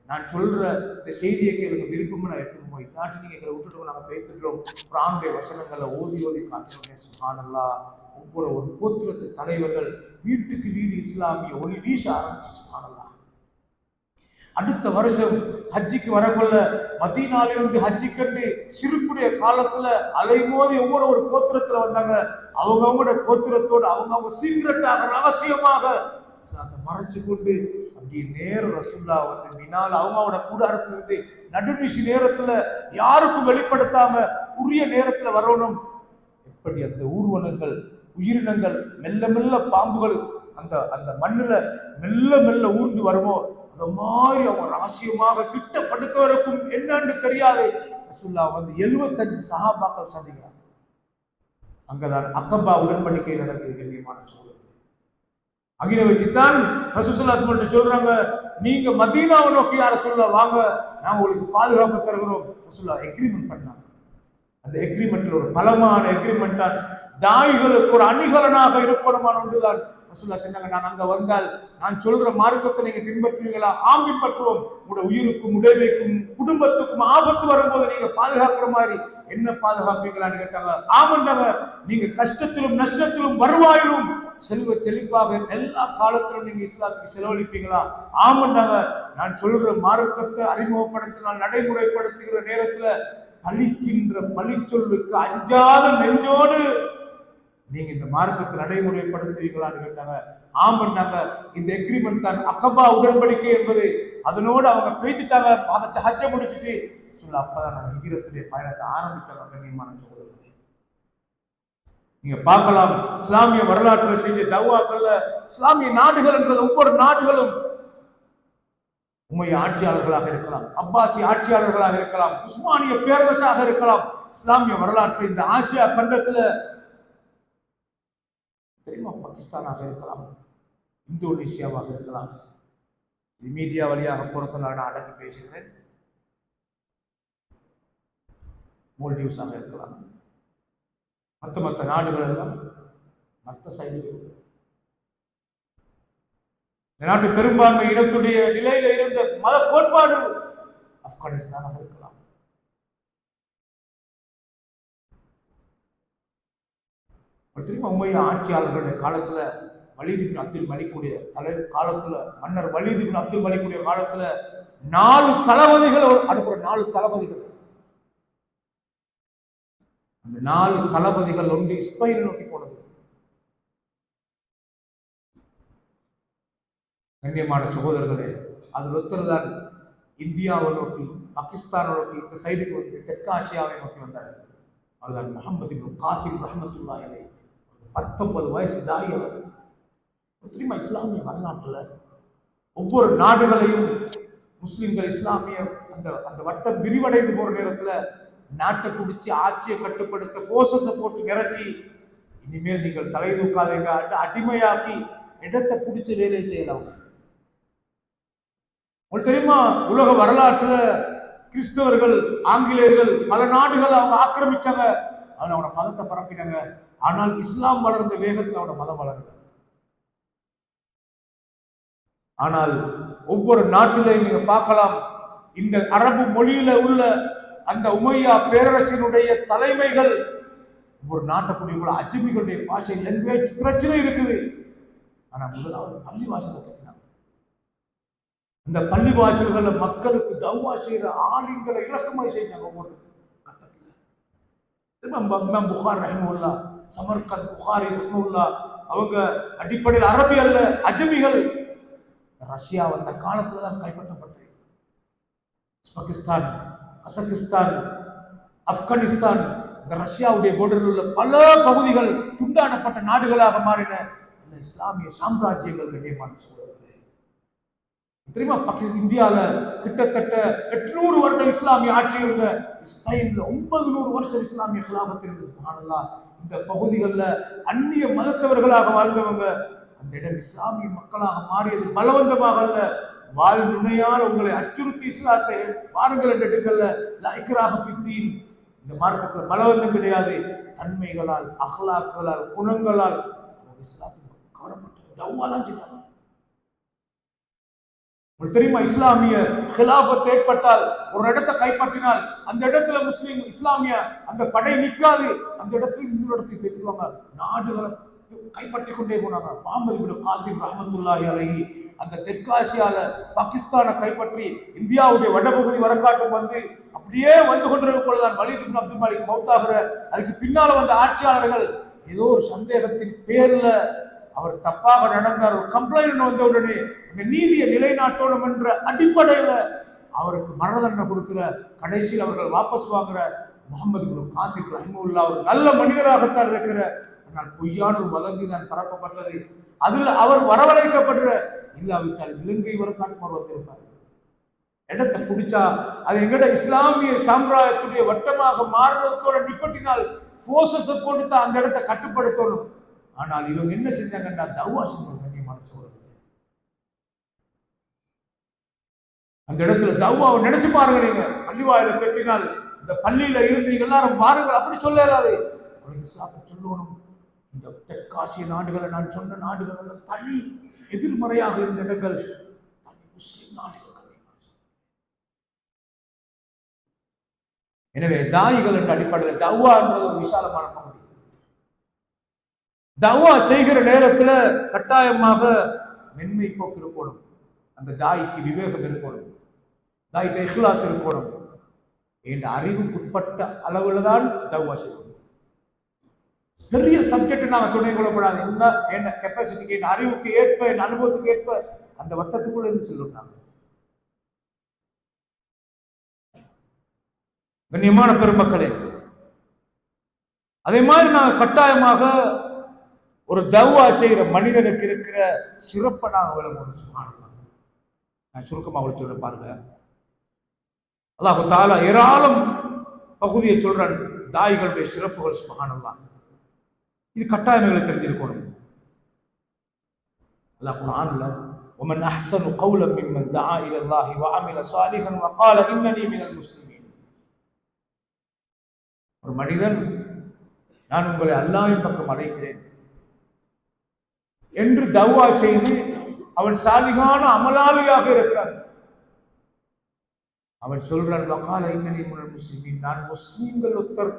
Speaker 1: நான் சொல்ற இந்த செய்தியை கேளுங்க, விருப்பமா நான் எடுத்துக்கோங்க. இதாட்டி நீங்க எங்களை விட்டுட்டு நாங்க பேசிட்டுறோம். குர்ஆனுடைய வசனங்களை ஓதி காட்டுறோம். சுப்ஹானல்லாஹ். ஒவ்வொரு ஒரு கோத்திரத்து தலைவர்கள் வீட்டுக்கு வீடு இஸ்லாமிய ஒளி வீச ஆரம்பிச்சு. சுப்ஹானல்லாஹ். அடுத்த வருஷம் ஹஜ்ஜிக்கு வரக்குள்ள மதீனாவிலிருந்து ஹஜ்ஜி கண்டு சிறுக்குடைய காலத்துல அலைமோதி ஒவ்வொரு கோத்திரத்துல வந்தாங்க. அவங்கவுங்களோட கோத்திரத்தோடு அவங்க சீக்கிரட்டாக ரகசியமாக மறைச்சு கொண்டு அப்படி நேரம் ரசூலுல்லாஹ் வந்து மினால அவங்களோட கூடாரத்துல இருந்து நடுநிசி நேரத்துல யாருக்கும் வெளிப்படுத்தாம உரிய நேரத்துல வரணும். எப்படி அந்த ஊர்வனங்கள் உயிரினங்கள் மெல்ல மெல்ல பாம்புகள் அந்த அந்த மண்ணுல மெல்ல மெல்ல ஊர்ந்து வருமோ அந்த மாதிரி அவங்க ரகசியமாக கிட்ட படுத்தவருக்கும் என்னன்னு தெரியாது. ரசூலுல்லாஹ் வந்து 75 சஹாபாக்கள் சந்திக்கிறாங்க. அங்கதான் அக்கபா உடன்படிக்கை நடக்குது. கண்ணியமான சகோதரர்களே, அகில வச்சுதான் ரசூலுல்லாஹ் சொல்றாங்க, நீங்க மதீனாவை நோக்கி யார சொல்ல வாங்க, நான் உங்களுக்கு பாதுகாப்பு தருகிறோம். ரசூலுல்லாஹ் எக்ரிமெண்ட் பண்ணாங்க. அந்த எக்ரிமெண்ட்ல ஒரு பலமான எக்ரிமெண்ட் தான், தாய்களுக்கு ஒரு அணிகலனாக இருக்கணுமான ஒன்றுதான். ரசூலுல்லாஹ் சொன்னாங்க, நான் அங்க வந்தால் நான் சொல்ற மார்க்கத்தை நீங்க பின்பற்றுவீங்களா? ஆம், பின்பற்றுவோம். உங்களோட உயிருக்கும் உடைமைக்கும் குடும்பத்துக்கும் ஆபத்து வரும்போது நீங்க பாதுகாக்கிற மாதிரி என்ன பாதுகாப்பீங்களான்னு கேட்டாங்க. ஆமண்டாங்க. நீங்க கஷ்டத்திலும் நஷ்டத்திலும் வருவாயிலும் செல்வ செழிப்பாக எல்லா காலத்திலும் நீங்க இஸ்லாத்துக்கு செலவழிப்பீங்களா? ஆமண்டாங்க. நான் சொல்ற மார்க்கத்தை அறிமுகப்படுத்த நான் நடைமுறைப்படுத்துகிற நேரத்துல பழிக்கின்ற பழிச்சொல்லுக்கு அஞ்சாத நெஞ்சோடு நீங்க இந்த மார்க்கத்தை நடைமுறைப்படுத்துவீங்களான்னு கேட்டாங்க. ஆமண்டாங்க. இந்த எக்ரிமெண்ட் தான் அக்கபா உடன்படிக்கை என்பது. அதனோடு அவங்க பேசிட்டாங்க. அதை ஹஜ்ஜ முடிச்சுட்டு சொல்ல அப்பதான் நாங்க ஹிஜ்ரத்துடைய பயணத்தை ஆரம்பிச்சாங்க. கண்ணியமான சகோதரர்களே, நீங்க பார்க்கலாம் இஸ்லாமிய வரலாற்றை செஞ்ச தௌவாக்கள்ல இஸ்லாமிய நாடுகள் என்றது ஒவ்வொரு நாடுகளும் உம்மைய ஆட்சியாளர்களாக இருக்கலாம், அப்பாசி ஆட்சியாளர்களாக இருக்கலாம், உஸ்மானிய பேரரசாக இருக்கலாம். இஸ்லாமிய வரலாற்று இந்த ஆசியா கண்டத்துல தெரியுமா, பாகிஸ்தானாக இருக்கலாம், இந்தோனேஷியாவாக இருக்கலாம். இது மீடியா வழியாக பொறுத்தனால நான் அடக்கி பேசுகிறேன். மோல்டிவ்ஸாக இருக்கலாம். மற்ற நாடுகள் எல்லாம் மற்ற சைடுகள். இந்த நாட்டு பெரும்பான்மை இனத்துடைய நிலையில இருந்த மத கோட்பாடு ஆப்கானிஸ்தானாக இருக்கலாம். தெரியுமா, உம்மையா ஆட்சியாளர்களுடைய காலத்துல வலீத் இப்னு அப்துல் மலிக்குடைய காலத்துல மன்னர் வலீத் இப்னு அப்துல் மலிக்குடைய காலத்துல 4 தளபதிகள் அனுப்புற 4 தளபதிகள். அந்த 4 தளபதிகள் ஒன்று இஸ்பெயினை நோக்கி போனது. கண்ணியமான சகோதரர்களே, அது ஒருத்தர் இந்தியாவை நோக்கி பாகிஸ்தானை நோக்கி இந்த சைடுக்கு வந்து தெற்காசியாவை நோக்கி வந்தார். அதுதான் முஹம்மது இப்னு காசிம் ரஹ்மத்துல்லாஹி அலைஹி. 19 வயசு தாய் அவர். தெரியுமா, இஸ்லாமிய வரலாற்றுல ஒவ்வொரு நாடுகளையும் முஸ்லிம்கள் இஸ்லாமிய அந்த அந்த வட்டம் விரிவடைந்து போற நேரத்துல நாட்டை பிடிச்சி ஆட்சியை கட்டுப்படுத்த போர்சஸை போட்டு நிறைச்சி இனிமேல் நீங்கள் தலை தூக்காதீங்க, அடிமையாக்கி இடத்தை பிடிச்ச வேலையை செய்யலாம். உங்களுக்கு தெரியுமா, உலக வரலாற்றுல கிறிஸ்தவர்கள், ஆங்கிலேயர்கள் பல நாடுகள் அவங்க ஆக்கிரமிச்சாங்க, அதுல அவனோட மதத்தை பரப்பினாங்க. ஆனால் இஸ்லாம் வளர்ந்த வேகத்தில் அவனோட மதம் வளர்ந்த. ஆனால் ஒவ்வொரு நாட்டிலையும் நீங்க பார்க்கலாம், இந்த அரபு மொழியில உள்ள அந்த உமையா பேரரசினுடைய தலைமைகள் ஒரு நாட்டுக்குடிய அஜமிகளுடைய பாஷை, லாங்குவேஜ் பிரச்சனை இருக்குது. ஆனா முதலாவது பள்ளிவாசலை கட்டினாங்க. இந்த பள்ளிவாசல்களை மக்களுக்கு தௌவா செய்யற ஆளுங்களை இறக்குமதி செய்தாங்க. ஒவ்வொரு கட்டத்தில் புகார் ரஹிமுல்லா, சமர்கந்த் புகாரி ரஹிமுல்லா, அவங்க அடிப்படையில் அரபி அல்ல, அஜமிகள். ரஷ்யா அந்த காலத்துல தான் கைப்பற்றப்பட்டது. பாகிஸ்தான், கசகிஸ்தான், ஆப்கானிஸ்தான், இந்த ரஷ்யாவுடைய போர்டரில் உள்ள பல பகுதிகள் துண்டாடப்பட்ட நாடுகளாக மாறின இஸ்லாமிய சாம்ராஜ்யங்கள். கண்ணியமான சூழல்களே, தெரியுமா, இந்தியாவில் கிட்டத்தட்ட 800 வருடம் இஸ்லாமிய ஆட்சி இருந்த ஸ்பெயின்ல 900 வருஷம் இஸ்லாமிய கிலாபத் இருந்தது. சுப்ஹானல்லாஹ். இந்த பகுதிகளில் அந்நிய மதத்தவர்களாக வாழ்ந்தவங்க, அந்த இடம் இஸ்லாமிய மக்களாக மாறியது பலவந்தமாக அல்ல, வாழ்நுணையால் உங்களை அச்சுறுத்தி இஸ்லாத்தை பாருங்கள் என்று எடுக்கல. லைக்கராக ஃபித்தீன், இந்த மார்க்கத்தில் பலவந்தம் கிடையாது, தன்மைகளால், அஹ்லாக்குகளால், குணங்களால் இஸ்லாத்துக்கு கவரப்பட்டது. தௌவா தான் செய்யலாம். உங்களுக்கு தெரியுமா, இஸ்லாமிய ஹிலாஃபத் ஏற்பட்டால், ஒரு இடத்தை கைப்பற்றினால் அந்த இடத்துல முஸ்லீம் இஸ்லாமிய அந்த படை நிற்காது, அந்த இடத்துல இன்னொரு இடத்துக்கு பேசுவாங்க, நாடுகளை கைப்பற்றி கொண்டே போனாங்க. முஹம்மது இப்னு காசிம் ரஹ்மத்துல்லாஹி அலைஹி அந்த தெற்காசியால பாகிஸ்தானை கைப்பற்றி இந்தியாவுடைய வடபகுதி வரக்காட்டும் வந்து அப்படியே வந்து கொண்டிருக்கும் பொழுதுதான் வலீத் இப்னு அப்துல் மாலிக் மௌத்தாகிற. அதுக்கு பின்னால வந்த ஆட்சியாளர்கள் ஏதோ ஒரு சந்தேகத்தின் பேர்ல அவர் தப்பாக நடந்தார், ஒரு கம்ப்ளைண்ட் வந்த உடனே இந்த நீதியை நிலைநாட்டணும் என்ற அடிப்படையில அவருக்கு மரண தண்டனை கொடுக்கிற, கடைசியில் அவர்கள் வாபஸ் வாங்குற முஹம்மது இப்னு காசிம் ரஹ்மத்துல்லா ஒரு நல்ல மனிதராகத்தான் இருக்கிற, ஆனால் பொய்யான ஒரு வதந்தி தான் பரப்பப்பட்டது. அதில் அவர் வரவழைக்கப்படுற, இல்லாவிட்டால் இலங்கை வரக்காட்டு வந்திருப்பார். இடத்தை பிடிச்சா அது எங்கட இஸ்லாமிய சாம்ராஜ்யத்துடைய வட்டமாக மாறுவதோட நிப்பட்டினால் போர்சஸை போட்டு அந்த இடத்தை கட்டுப்படுத்தணும். ஆனால் இவங்க என்ன செஞ்சாங்கன்னா தௌவா செஞ்சாங்க. கண்ணியமான சோழர்கள், அந்த இடத்துல தௌவாவை நினைச்சு பாருங்க. நீங்க பள்ளிவாயில கட்டினால் இந்த பள்ளியில இருந்து நீங்க எல்லாரும் வாருங்கள் அப்படி சொல்லலாது. அவங்களுக்கு இஸ்லாத்தை சொல்லணும். இந்த தெற்காசிய நாடுகளை நான் சொன்ன நாடுகள் தனி எதிர்மறையாக இருந்த இடங்கள் முஸ்லிம் நாடுகள். எனவே தாயிகள் என்ற அடிப்படையில் தௌவா என்பது ஒரு விசாலமான பகுதி. தௌவா செய்கிற நேரத்தில் கட்டாயமாக மென்மை போக்கு இருக்கணும், அந்த தாய்க்கு விவேகம் இருக்கணும், தாய்க்கு இஹ்லாஸ் இருக்கணும். என்ற அறிவுக்குட்பட்ட அளவுல தான் தௌவா செய்யணும். பெரிய சப்ஜெக்ட் நாங்கள் துணை கொள்ளப்படாது, என்ன கெப்பாசிட்டிக்கு, என் அறிவுக்கு ஏற்ப, என் அனுபவத்துக்கு ஏற்ப அந்த வட்டத்துக்குள்ள இருந்து செல்லுறாங்க. கண்ணியமான பெருமக்களே, அதே மாதிரி நாங்கள் கட்டாயமாக ஒரு தௌவா செய்கிற மனிதனுக்கு இருக்கிற சிறப்பை நாங்கள் விளங்கணும். நான் சுருக்கமாக அவளை சொல்ல பாருங்க. அல்லாஹ் தஆலா ஏராளம் பகுதியை சொல்றான் தாய்களுடைய சிறப்புகள். சுப்ஹானல்லாஹ், இது கட்டாயங்களை தெரிஞ்சிருக்கணும். அல்லாஹ் குர்ஆன்ல ومن احسن قولا ممن دعا الى الله وعمل صالحا وقال انني من المسلمين. ஒரு மனிதன் நான் உங்களை அல்லாஹ்வின் பக்கம் அழைக்கிறேன் என்று தௌவா செய்து அவன் சாலிகான அமலாளியாக இருக்கிறான். அவன் சொல்றான் வகால இன்னனி மினல் முஸ்லிமீன், நான் முஸ்லீம்கள் ஒத்தர்.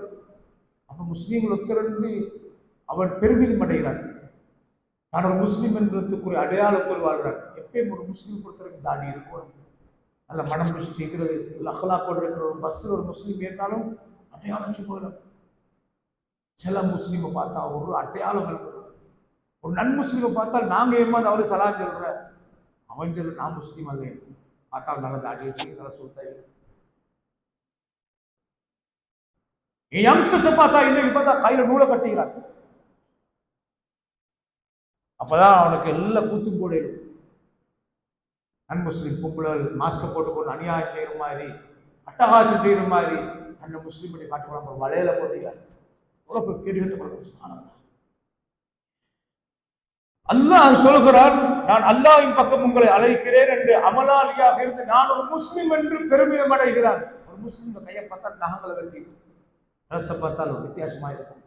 Speaker 1: அப்ப முஸ்லீம்கள் ஒத்தர் என்று அவன் பெருமிதம் அடைகிறான். நான் ஒரு முஸ்லீம் என்பதற்குரிய அடையாளத்தில் வாழ்றான். எப்பயும் ஒரு முஸ்லீம் பொறுத்தவரைக்கும் தாடி இருக்கணும், நல்ல மனம் முடிச்சுட்டு இருக்கிறது, அஹ்லாக்கோடு இருக்கிற ஒரு பஸ்ஸில் ஒரு முஸ்லீம் ஏறினாலும் அடையாளம் சொல்லுவாங்க. சில முஸ்லீமை பார்த்தா ஒரு அடையாளம் விளங்குறது. ஒரு நன் முஸ்லீமை பார்த்தால் நாங்கள் ஏமாந்து அவரு சலாம் சொல்ற, அவன் சொல்ல நான் முஸ்லீம் அல்ல, பார்த்தா நல்ல தாடி வச்சு நல்ல சுத்தாய். என் அம்சத்தை பார்த்தா இன்னைக்கு பார்த்தா கையில நூலை கட்டிக்கிறான். அப்பதான் அவனுக்கு எல்லா கூத்தும் போடும். நன் முஸ்லீம் பொம்பளை மாஸ்கை போட்டுக்கொண்டு அநியாயம் செய்யற மாதிரி, அட்டகாசம் செய்யற மாதிரி அந்த முஸ்லீம் பண்ணி காட்டுவாங்க. வலையில போட்டுக்கிறார். எவ்வளவு கேட்டு கட்டப்படுறது. அல்லாஹ் சொல்கிறான், நான் அல்லாஹ்வின் பக்கம் உங்களை அழைக்கிறேன் என்று அமலாளியாக இருந்து நான் ஒரு முஸ்லிம் என்று பெருமிதம் அடைகிறான். ஒரு முஸ்லிம் கையை பார்த்தா நகங்களை வெட்டி, ரச பார்த்தால் வித்தியாசமா இருக்கும்,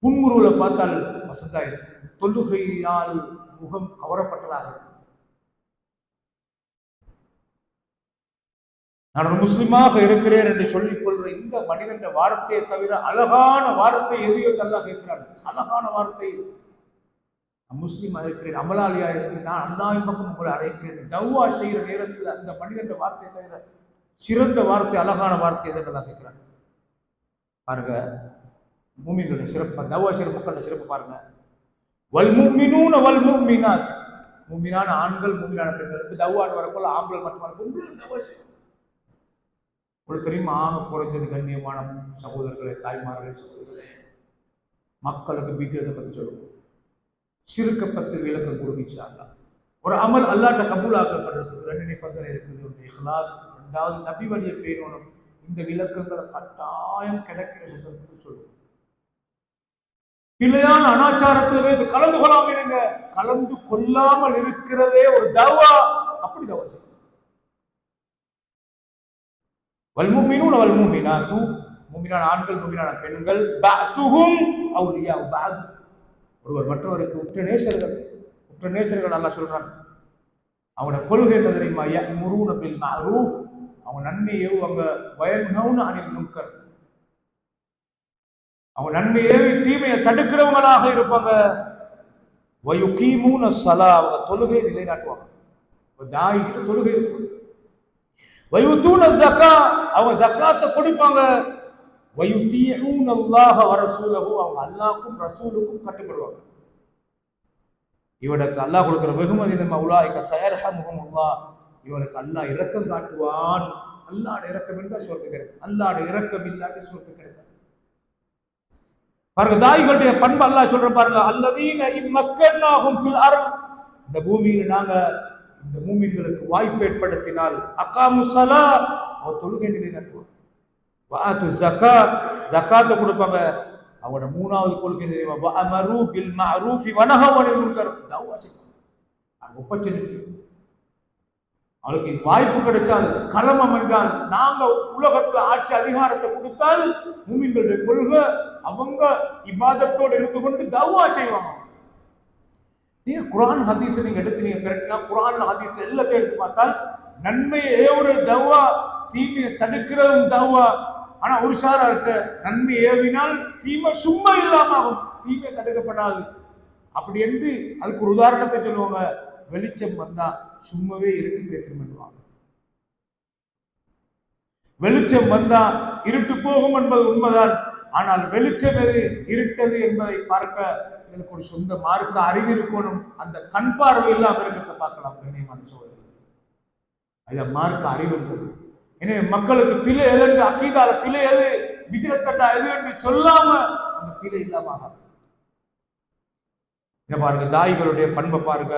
Speaker 1: புன்முருவலை பார்த்தால் வசந்தா இருக்கும், தொழுகையால் முகம் கவரப்பட்டதாக இருக்கும். நான் ஒரு முஸ்லிமாக இருக்கிறேன் என்று சொல்லிக் கொள்கிற இந்த மனிதன் வார்த்தையை தவிர அழகான வார்த்தை எதையோ அல்லாஹ் கேட்கிறான். அழகான வார்த்தை, முஸ்லீமா இருக்கிறேன், அமலாளியா இருக்கிறேன், நான் அல்லாஹ்வின் பக்கம் உங்களை அழைக்கிறேன். தவ்வா செய்கிற நேரத்தில் அந்த மனிதன் வார்த்தையை தவிர சிறந்த வார்த்தை, அழகான வார்த்தை எதை அல்லாஹ் கேட்கிறான். பாருங்க மூமின்களுடைய சிறப்பு, தவ்வா செய்கிற மக்களுடைய சிறப்பு பாருங்க. வல் முஃமினூன வல் முஃமினாத், முஃமினான ஆண்கள் முஃமினான பெண்கள். தவ்வான்னு வரப்போல ஆண்கள் மட்டுமல்ல பெண்கள் தவ்வா செய்யும். உங்களுக்கு தெரியுமா, ஆக குறைஞ்சது கண்ணியமான சகோதரர்களே, தாய்மார்களே, சகோதரர்களே, மக்களுக்கு பீத்தியத்தை பற்றி சொல்லுவோம். சிறுக்க பத்து விளக்கம் கொடுங்க. ஒரு அமல் அல்லாட்ட கபூல் ஆக்கப்படுறதுக்கு ரெண்டு நிபந்தனை இருக்குது. ஒன்று இஹ்லாஸ், ரெண்டாவது நபி வழியை பேணணும். இந்த விளக்கங்களை கட்டாயம் கிடைக்கிற சொல்லுவோம். பிழையான அனாச்சாரத்தில் வைத்து கலந்து கொள்ளாமல் இருங்க. கலந்து கொள்ளாமல் இருக்கிறதே ஒரு தவா. அப்படி தவா செய்யும். வல்முமினூன வல்முமினாத்து, முமினான ஆண்கள் முமினான பெண்கள், பஅதுஹும் அவுலியா பஅத், ஒருவர் மற்றவருக்கு உற்ற நேசர்கள். உற்ற நேசர்கள் அல்லாஹ் சொல்றான். அவனோட கொள்கை என்ன தெரியுமா? யஅமுரூன பில் மஅரூஃப், அவங்க நன்மையை ஏவுவாங்க. வயன்ஹவுன அனில் முன்கர், அவங்க நன்மையை ஏவி தீமையை தடுக்கிறவங்களாக இருப்பாங்க. வயுகீமூன ஸலா, அவங்க தொழுகை நிலைநாட்டுவாங்க. தாய் கிட்ட தொழுகை இருக்கும். வயுதூன ஸக்கா, அவங்க ஜக்காத்தை கொடுப்பாங்க. வயுதீஊன அல்லாஹ வ ரசூலஹு, அவங்க அல்லாஹ்வுக்கும் ரசூலுக்கும் கட்டுப்படுவாங்க. இவனுக்கு அல்லாஹ் கொடுக்கிற வெகுமதி நம்ம உலாயிக ஸயர்ஹமுஹுமுல்லாஹ், இவனுக்கு அல்லாஹ் இரக்கம் காட்டுவான். அல்லாஹ்வுடைய இரக்கம் இருந்தா சொர்க்கம் கிடைக்கும், அல்லாஹ்வுடைய இரக்கம் இல்லாட்டி சொர்க்கம் கிடைக்காது. பாருங்க தாய்களுடைய பண்பு அல்லாஹ் சொல்ற பாருங்க. அல்லதீன இம்மக்கன்னாஹும் ஃபில் அர்த், இந்த பூமியில நாங்க இந்த மூமின்களுக்கு வாய்ப்பு ஏற்படுத்தினால், அகாமு ஸலா, அவ தொழுகை நிலைநாட்டுவாங்க. வஆத்து ஸகாத், ஜகாத்தை கொடுப்பாங்க. அவங்களோட மூணாவது கொள்கை தெரியுமா? வஅமரு பில் மஅரூஃப் வனஹவு அனில் முன்கர், தவா செய்வாங்க. அவங்க உபச்சரித்து அவளுக்கு வாய்ப்பு கிடைச்சால், களம் அமைந்தால், நாங்க உலகத்துல ஆட்சி அதிகாரத்தை கொடுத்தால், மூமின்களுடைய கொள்கை அவங்க இபாதத்தோடு இருந்து கொண்டு தவா செய்வாங்க. நீங்க குர்ஆன் ஹதீஸ் நீங்க எடுத்து நீங்க கரெக்டா குர்ஆன் ஹதீஸ் எல்லாத்தையும் எடுத்து பார்த்தால், நன்மையை ஏவுற தவா, தீமையை தடுக்கிறதும் தவா. ஆனா ஒரு சாரா இருக்க, நன்மை ஏவினால் தீமை சும்மா இல்லாம ஆகும், தீமை தடுக்கப்படாது. அப்படி என்று அதுக்கு ஒரு உதாரணத்தை சொல்லுவாங்க. வெளிச்சம் வந்தா சும்மாவே இருட்டு பேசிருவாங்க. வெளிச்சம் வந்தா இருட்டு போகும் என்பது உண்மைதான். ஆனால் வெளிச்சம் எது, இருட்டது என்பதை பார்க்க எனக்கு ஒரு சொந்த மார்க்க அறிவு இருக்கணும். அந்த கண் பார்வை இல்லாம இருக்கிறத பார்க்கலாம். கண்ணியமான சோதனை, அது மார்க்க அறிவு என்பது. எனவே மக்களுக்கு பிழை எது, அக்கீதால பிழை எது, விஜயத்தட்டா எது என்று சொல்லாம அந்த பிழை இல்லாம பாருங்க. தாய்களுடைய பண்பை பாருங்க.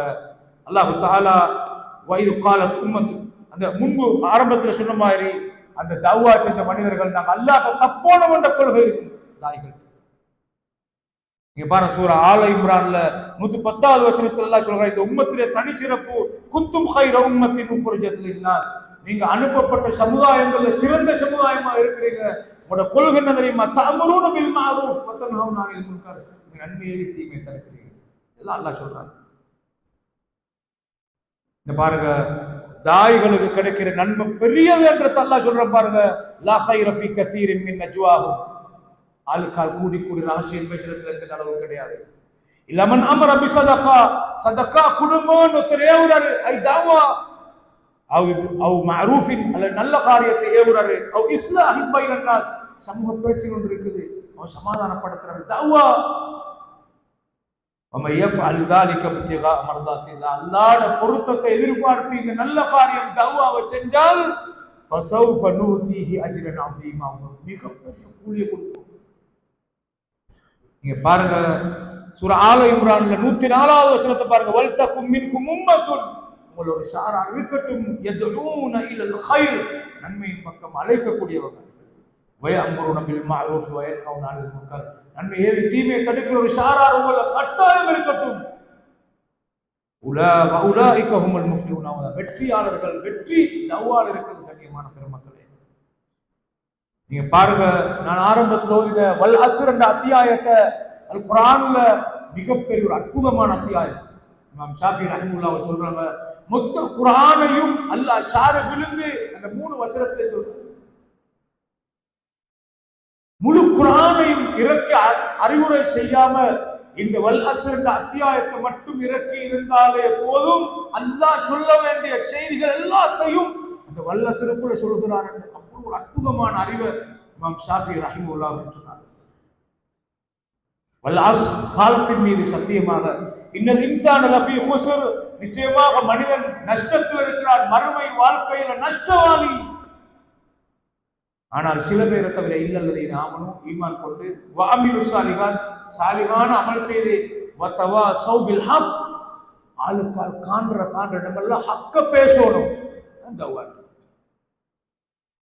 Speaker 1: அல்லாஹு தஆலா வயது காலத் உம்மத்து, அந்த முன்பு ஆரம்பத்தில் சொன்ன மாதிரி அந்த தவ்வா செஞ்ச மனிதர்கள் நாங்கள் அல்லாஹ் தப்போனோம் என்ற கொள்கை இருக்கு தாய்கள். நீங்க பாருங்க சூரா ஆல இம்ரான்ல 110வது வசனத்துல அல்லாஹ் சொல்றான், இந்த உம்மத்திலே தனிச்சிறப்பு, குந்தும் கைர உம்மத்தின் உக்ரிஜத் லின்னாஸ், நீங்க அனுப்பப்பட்ட சமுதாயங்கள்ல சிறந்த சமுதாயமா இருக்கிறீங்க. உங்களோட கொள்கை என்ன தெரியுமா? தஅமுரூன பில் மஅரூஃப் வ தன்ஹவுன அனில் முன்கர், நீங்க நன்மையை தீமையை தடுக்கிறீங்க. எல்லாம் அல்லாஹ் சொல்றான். இந்த பாருங்க தாய்களுக்கு கிடைக்கிற நன்மை பெரியது என்று அல்லாஹ் சொல்ற பாருங்க. லா கைர ஃபீ கஸீரின் மின் நஜ்வாஹும், ஆளுக்கால் கூடி கூடி ரகசியம் பேசுறதுல எந்த அளவு கிடையாது. இல்லமன் அமர பி சதகா, சதகா குடும்பம் ஒருத்தர் ஏவுறாரு, ஐ தாவா அவ் மஅரூஃபின், அல்ல நல்ல காரியத்தை ஏவுறாரு, அவ் இஸ்லாஹி பைனன் நாஸ், சமூக பிரச்சனை ஒன்று இருக்குது, அவன் சமாதானப்படுத்துறாரு, தாவா. அல்லாஹ்வுடைய பொருத்தத்தை எதிர்பார்த்து இந்த நல்ல காரியம் தவ்வாவை செஞ்சால் மிகப்பெரிய கூலியை கொடுக்கும். நீங்க பாருங்க சூரா ஆல இம்ரான்ல 104வது வசனத்தை பாருங்க. வல்தகும் மின்கும் உம்மத்துன், உங்களோட சாரா இருக்கட்டும், யதுஊன இலல் கைர், நன்மையின் பக்கம் அழைக்கக்கூடியவங்க, வயஅமுருன பில் மஅரூஃப் வயன்ஹவுன அனில் முன்கர், நன்மை ஏவி தீமையை தடுக்கிற ஒரு சாரார் உங்களை கட்டாயம் இருக்கட்டும். உலாஇக ஹுமுல் முஃப்லிஹூன். வெற்றியாளர்கள், வெற்றி தவ்வால இருக்குது. கண்ணியமான பெருமக்களே, நீங்க பாருங்க, நான் ஆரம்பத்தில் ஓதின வல் அஸ்ர் என்ற அத்தியாயத்தை அல் குர்ஆன்ல மிகப்பெரிய ஒரு அற்புதமான அத்தியாயம். இமாம் ஷாஃபி ரஹ்மத்துல்லாஹி சொல்றாங்க, மொத்த குர்ஆனையும் அல்லாஹ் ஷார விழுந்து அந்த 3 வசனத்திலே சொல்றாங்க. முழு குர்ஆனையும் இறக்கி அறிவுரை செய்யாம இந்த வல் அஸ்ர் என்ற அத்தியாயத்தை மட்டும் இறக்கி இருந்தாலே போதும், அல்லாஹ் சொல்ல வேண்டிய செய்திகள் எல்லாத்தையும் அந்த வல் அஸ்ருக்குள்ள சொல்கிறார் என்று அப்படி ஒரு அற்புதமான அறிவை இமாம் ஷாஃபி ரஹ்மத்துல்லாஹி சொன்னார். வல் அஸ்ர், காலத்தின் மீது சத்தியமாக, இன்னல் இன்சான லஃபீ குஸ்ர், நிச்சயமாக மனிதன் நஷ்டத்தில் இருக்கிறான், மறுமை வாழ்க்கையில நஷ்டவாளி. ஆனால் சில பேரை தவிர இல்லல்லதை நாமனும் ஈமான் கொண்டு வஅமிலு ஸாலிஹாத், சாலிகான அமல் செய்து வதவாஸௌ பில் ஹக், ஆளுக்கால் காண்ற இடமெல்லாம் ஹக்க பேசணும். தவ்வான்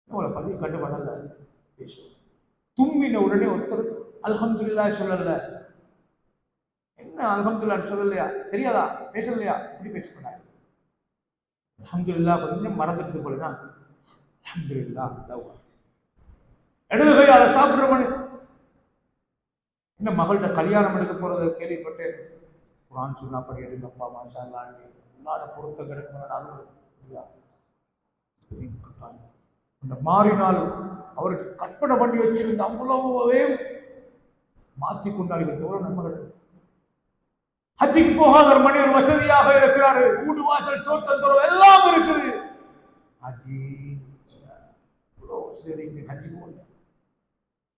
Speaker 1: நம்மளை பள்ளி கண்டு பண்ணல பேசுவோம். தும்மின உடனே ஒருத்தர் அல்ஹம்துலில்லாஹ் சொல்லல, என்ன அல்ஹம்துலில்லாஹ் சொல்லலையா, தெரியாதா, பேசலையா, இப்படி பேசக்கூடாது. அல்ஹம்துலில்லாஹ் கொஞ்சம் மறந்துட்டு போலதான் அல்ஹம்துலில்லாஹ் தவ்வான். இடது கை அதை சாப்பிட்ற மணி என்ன மகள்கிட்ட கல்யாணம் எடுக்க போறதை கேள்விப்பட்டேன். குர்ஆன் சொன்னா படி எடுங்கப்பா, மாஷா அல்லாஹ், எல்லாட பொருத்த கிடைக்கும். அந்த மாறினால் அவருக்கு கற்பனை பண்ணி வச்சிருந்த அவ்வளவே மாற்றி கொண்டால் இவருக்கு எவ்வளவு நன்மைகள். ஹஜ்ஜுக்கு போகாத ஒரு மனிதர் வசதியாக இருக்கிறாரு, வீடு வாசல் தோட்டம் தோறும் எல்லாம் இருக்குது. ஹஜ்ஜி இவ்வளோ வசதி, ஹஜ்ஜி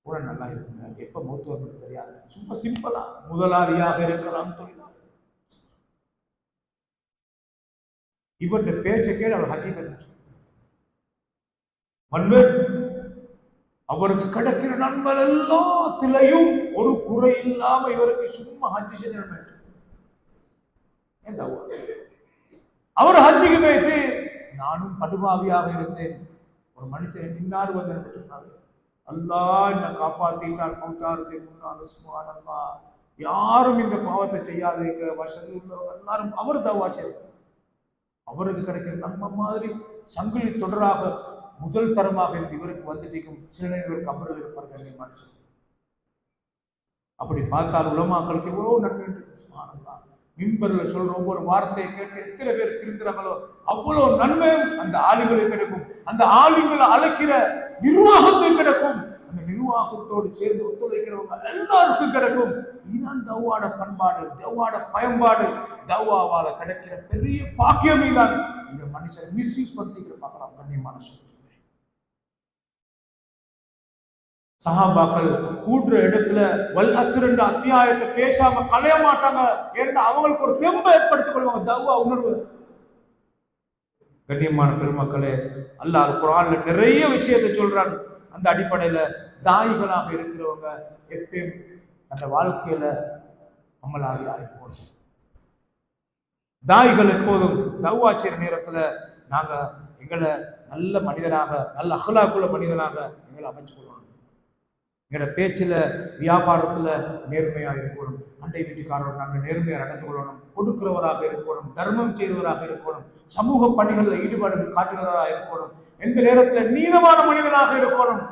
Speaker 1: கூட நல்லா இருக்குங்க, எப்ப மூத்து வரணும் தெரியாது, சும்மா சிம்பிளா முதலாளியாக இருக்கலாம், தொழிலாளர். இவருடைய பேச்சை கேட்டு அவர் ஹஜ்ஜி பெற்றார். அவருக்கு கிடைக்கிற நன்மை எல்லாத்திலையும் ஒரு குறை இல்லாம இவருக்கு சும்மா ஹஜ்ஜி செஞ்ச. அவர் ஹஜ்ஜிக்கு போயிட்டு, நானும் படுபாவியாக இருந்தேன், ஒரு மனுஷன் இன்னார் வந்து சொன்னார், அல்லாஹ் என்ன காப்பாத்திட்டார், மௌத்தாருக்கு முன்னால் சுப்ஹானல்லாஹ், யாரும் இந்த பாவத்தை செய்யாதீங்க, வசதி உள்ளவங்க எல்லாரும் அவர் தவா செய்வார். அவருக்கு கிடைக்கிற நன்மை மாதிரி சங்கிலி தொடராக முதல் தரமாக இருந்து இவருக்கு வந்துட்டீங்க. சில நேரம் கபரில் இருப்பார்கள் மனுஷன். அப்படி பார்த்தால் உலமாக்களுக்கு எவ்வளவு நன்மை இருக்கு. சுப்ஹானல்லாஹ், மிம்பர்ல சொல்ற ஒவ்வொரு வார்த்தையை கேட்டு எத்தனை பேர் திருந்துறாங்களோ அவ்வளவு நன்மையும் அந்த ஆளுங்களுக்கு கிடைக்கும். அந்த ஆளுங்களை அழைக்கிற நிர்வாகத்துக்கு கிடைக்கும். அந்த நிர்வாகத்தோடு சேர்ந்து ஒத்துழைக்கிறவங்க எல்லாருக்கும் கிடைக்கும். இதுதான் தவ்வாட பண்பாடு, தவ்வாட பயன்பாடு. தவ்வாவால கிடைக்கிற பெரிய பாக்கியம் இதுதான். இந்த மனுஷன் மிஸ்யூஸ் பண்ணிக்கிற பார்க்கலாம். கண்ணியமான சொல்றேன், சஹாபாக்கள் கூடுற இடத்துல வல் அஸ்ர் என்ற அத்தியாயத்தை பேசாம கலைய மாட்டாங்க. ஏன்னா அவங்களுக்கு ஒரு தெம்பை ஏற்படுத்திக் கொள்வாங்க, தவ்வா உணர்வு. கண்ணியமான பெருமக்களே, அல்லாஹ் குர்ஆன்ல நிறைய விஷயத்தை சொல்றாங்க. அந்த அடிப்படையில தாயிகளாக இருக்கிறவங்க எப்பயும் அந்த வாழ்க்கையில அமலாக இருக்கணும். தாயிகள் எப்போதும் தவ்வா செய்யற நேரத்துல நாங்க எங்களை நல்ல மனிதனாக, நல்ல அஹ்லாக்குள்ள மனிதனாக எங்களை அமைச்சு கொள்ளணும். எங்களோட பேச்சில், வியாபாரத்தில் நேர்மையாக இருக்கணும். அண்டை வீட்டுக்காரரோட நாங்கள் நேர்மையாக நடந்து கொள்ளணும். கொடுக்கிறவராக இருக்கணும், தர்மம் செய்வராக இருக்கணும், சமூக பணிகளில் ஈடுபாடு காட்டுகிறவராக இருக்கணும், எந்த நேரத்தில் நீதமான மனிதனாக இருக்கணும்.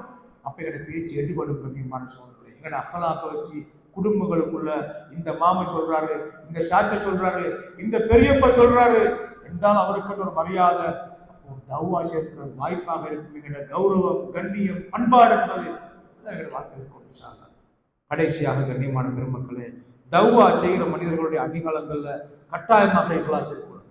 Speaker 1: அப்போ எங்களோட பேச்சு எடுபடும். கண்ணியமான சோழர்களே, எங்களோட அகலாக்க வச்சு குடும்பங்களுக்குள்ள இந்த மாமா சொல்றாரு, இந்த சாச்சை சொல்றாரு, இந்த பெரியப்ப சொல்றாரு என்றால் அவருக்கு ஒரு மரியாதை, ஒரு தவ்வா சேர்க்கிறது வாய்ப்பாக இருக்கும். எங்களோட கௌரவம், கண்ணியம், பண்பாடு என்பது கடைசியாக கண்ணியமான பெருமக்களே, தவ்வா செய்கிற மனிதர்களுடைய அணிகாலங்கள்ல கட்டாயமாக இஹ்லாஸ் இருக்கணும்.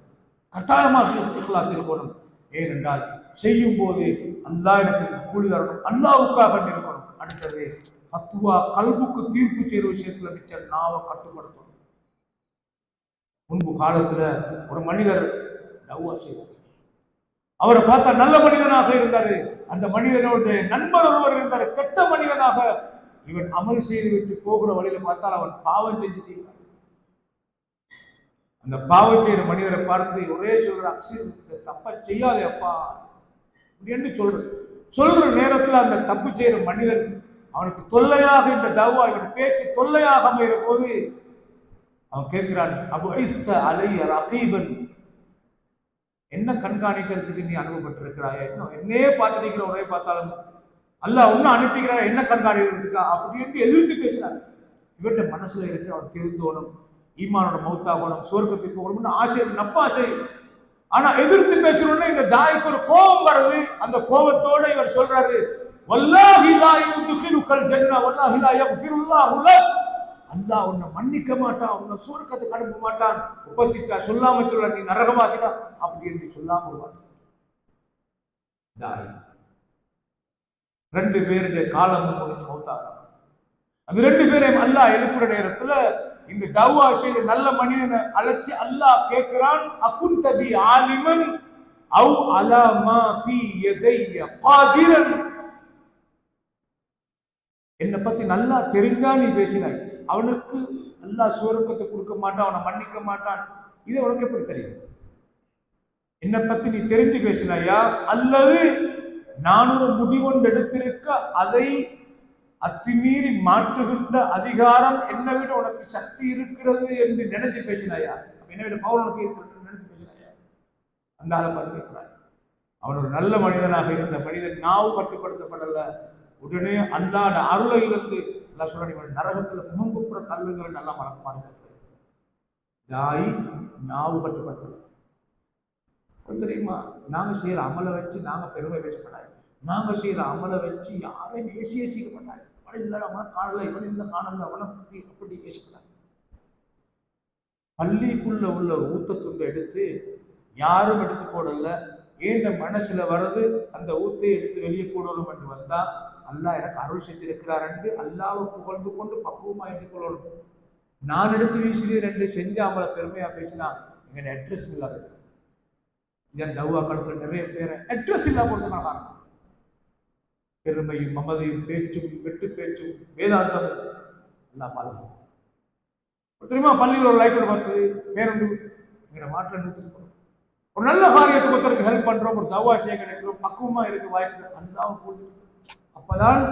Speaker 1: கட்டாயமாக இஹ்லாஸ் இருக்கணும். ஏனென்றால் செய்யும் போது அல்லாஹ் எனக்கு கூலி தரணும், அல்லாஹ்வுக்காக இருக்கணும். அடுத்தது ஃபத்வா, கல்புக்கு தீர்ப்பு செய்கிற விஷயத்துல மிச்ச நாவை கட்டுப்படுத்தணும். முன்பு காலத்துல ஒரு மனிதர் தவ்வா செய்தார். அவரை பார்த்தா நல்ல மனிதனாக இருந்தாரு. அந்த மனிதனோட நண்பர் ஒருவர் இருந்தார், கெட்ட மனிதனாக. இவன் அமல் செய்து விட்டு போகிற வழியில பார்த்தால் அவன் பாவம் செஞ்சுட்டு. அந்த பாவம் செய்கிற மனிதரை பார்த்து ஒரே சொல்ற, அக்ஷர் தப்ப செய்யாதே அப்பா அப்படின்னு சொல்ற நேரத்தில் அந்த தப்பு செய்கிற மனிதன் அவனுக்கு தொல்லையாக, இந்த தவ்வா இவன் பேச்சு தொல்லையாக அமைகிற போது அவன் கேட்கிறான், அபுஇஸ்த அலைய ரகீபன், என்ன கண்காணிக்கிறதுக்கு நீ அனுப்பப்பட்டிருக்கிறாய்? என்னையே பார்த்துட்டு ஒரே பார்த்தாலும் அல்லாஹ் ஒன்னும் அனுப்பிக்கிறார், என்ன கண்காணிக்கிறதுக்கா அப்படின்னு எதிர்த்து பேசுறாரு. இவருடைய மனசுல இருக்கு அவன் திருந்தோணும், ஈமானோட மௌத்தாகணும், சுவர்க்கத்துக்கு போகணும்னு ஆசை, நப்பாசை. ஆனா எதிர்த்து பேசணும்னா இந்த தாய்க்கு ஒரு கோபம் வருது. அந்த கோபத்தோட இவர் சொல்றாரு, வல்லாஹி லா யுத்கிலுக்கல் ஜன்னah வல்லாஹி லா யக்ஃபிருல்லாஹு லக், அல்லாஹ் உன்னை மன்னிக்க மாட்டான், உன்னை சுவர்க்கத்துக்கு அனுப்ப மாட்டான். உபசிட்டா சொல்லாம சொல்ல, நீ நரகவாசிடா அப்படி என்று சொல்லாம வருவான். ரெண்டு பேருடைய காலம் முடிஞ்சு மௌத்தாகிறான். அந்த ரெண்டு பேரையும் அல்லாஹ் எழுப்புற நேரத்துல இந்த தவ்வா செய்த நல்ல மனிதனை அழைச்சி அல்லாஹ் கேட்கிறான், அகுன்த பி ஆலிமன் அவ் அலா மா ஃபீ யதைய காதிரன், என்னை பத்தி நல்லா தெரிஞ்சா நீ பேசினாய், அவனுக்கு அல்லாஹ் சுவர்க்கத்தை கொடுக்க மாட்டான், அவனை மன்னிக்க மாட்டான், இது உனக்கு எப்படி தெரியும்? என்னை பத்தி நீ தெரிஞ்சு பேசினாயா, அல்லது நான் ஒரு முடிவொன்று எடுத்திருக்க அதை அத்துமீறி மாற்றுகின்ற அதிகாரம் என்னை விட உனக்கு சக்தி இருக்கிறது என்று நினைச்சு பேசினாயா? என்னை விட பவர் உனக்கு இருக்கிறது நினைச்சு பேசினாயா? அந்த ஆளை பார்த்து கேட்கிறாய். அவன் ஒரு நல்ல மனிதனாக இருந்த மனிதன் நாவு கட்டுப்படுத்தப்படல, உடனே அல்லாட அருளை இருந்து எல்லாம் சொல்ற, நரகத்துல முகங்குப்புற கல்லுங்கள் நல்லா மறக்கமாக தாய் நாவு கட்டுப்படுத்தல. தெரியுமா, நாங்க செய்யற அமலை வச்சு நாங்க பெருமை பேசப்படாது, நாங்க செய்யற அமலை வச்சு யாரையும் ஏசிக்க மாட்டாங்க. அவனை காணல, இவன் இந்த காணல, அவனை அப்படி பேசப்படாது. பள்ளிக்குள்ள உள்ள ஊத்தத்துண்டை எடுத்து யாரும் எடுத்து போடல, ஏண்ட மனசுல வர்றது அந்த ஊத்தை எடுத்து வெளியே போடணும் என்று வந்தா அல்லாஹ் எனக்கு அருள் செஞ்சிருக்கிறார் என்று அல்லாஹ்வை புகழ்ந்து கொண்டு பக்குவமா எடுத்துக்கொள்ளணும். நான் எடுத்து வீசினது ரெண்டு செஞ்ச அமலை பெருமையா பேசினா எங்க அட்ரஸ் இல்லாத இதன் தவ்வா காலத்துல நிறைய பேரை அட்ரஸ் இல்லா போறதுக்கான காரணம் பெருமையும் மமதையும் பேச்சும் வெட்டு பேச்சும் வேதாந்தமும் எல்லாம் பாதுகாப்பு. தெரியுமா, பள்ளியில் ஒரு லைட்டர் பார்த்து பேருந்து எங்களை மாற்ற நிறுத்தி ஒரு நல்ல காரியத்துக்கு ஒருத்தருக்கு ஹெல்ப் பண்றோம், ஒரு தவ்வா செய்ய கிடைக்கிறோம், பக்குவமா இருக்க வாய்ப்பு அல்லாஹ் போது. அப்பதான்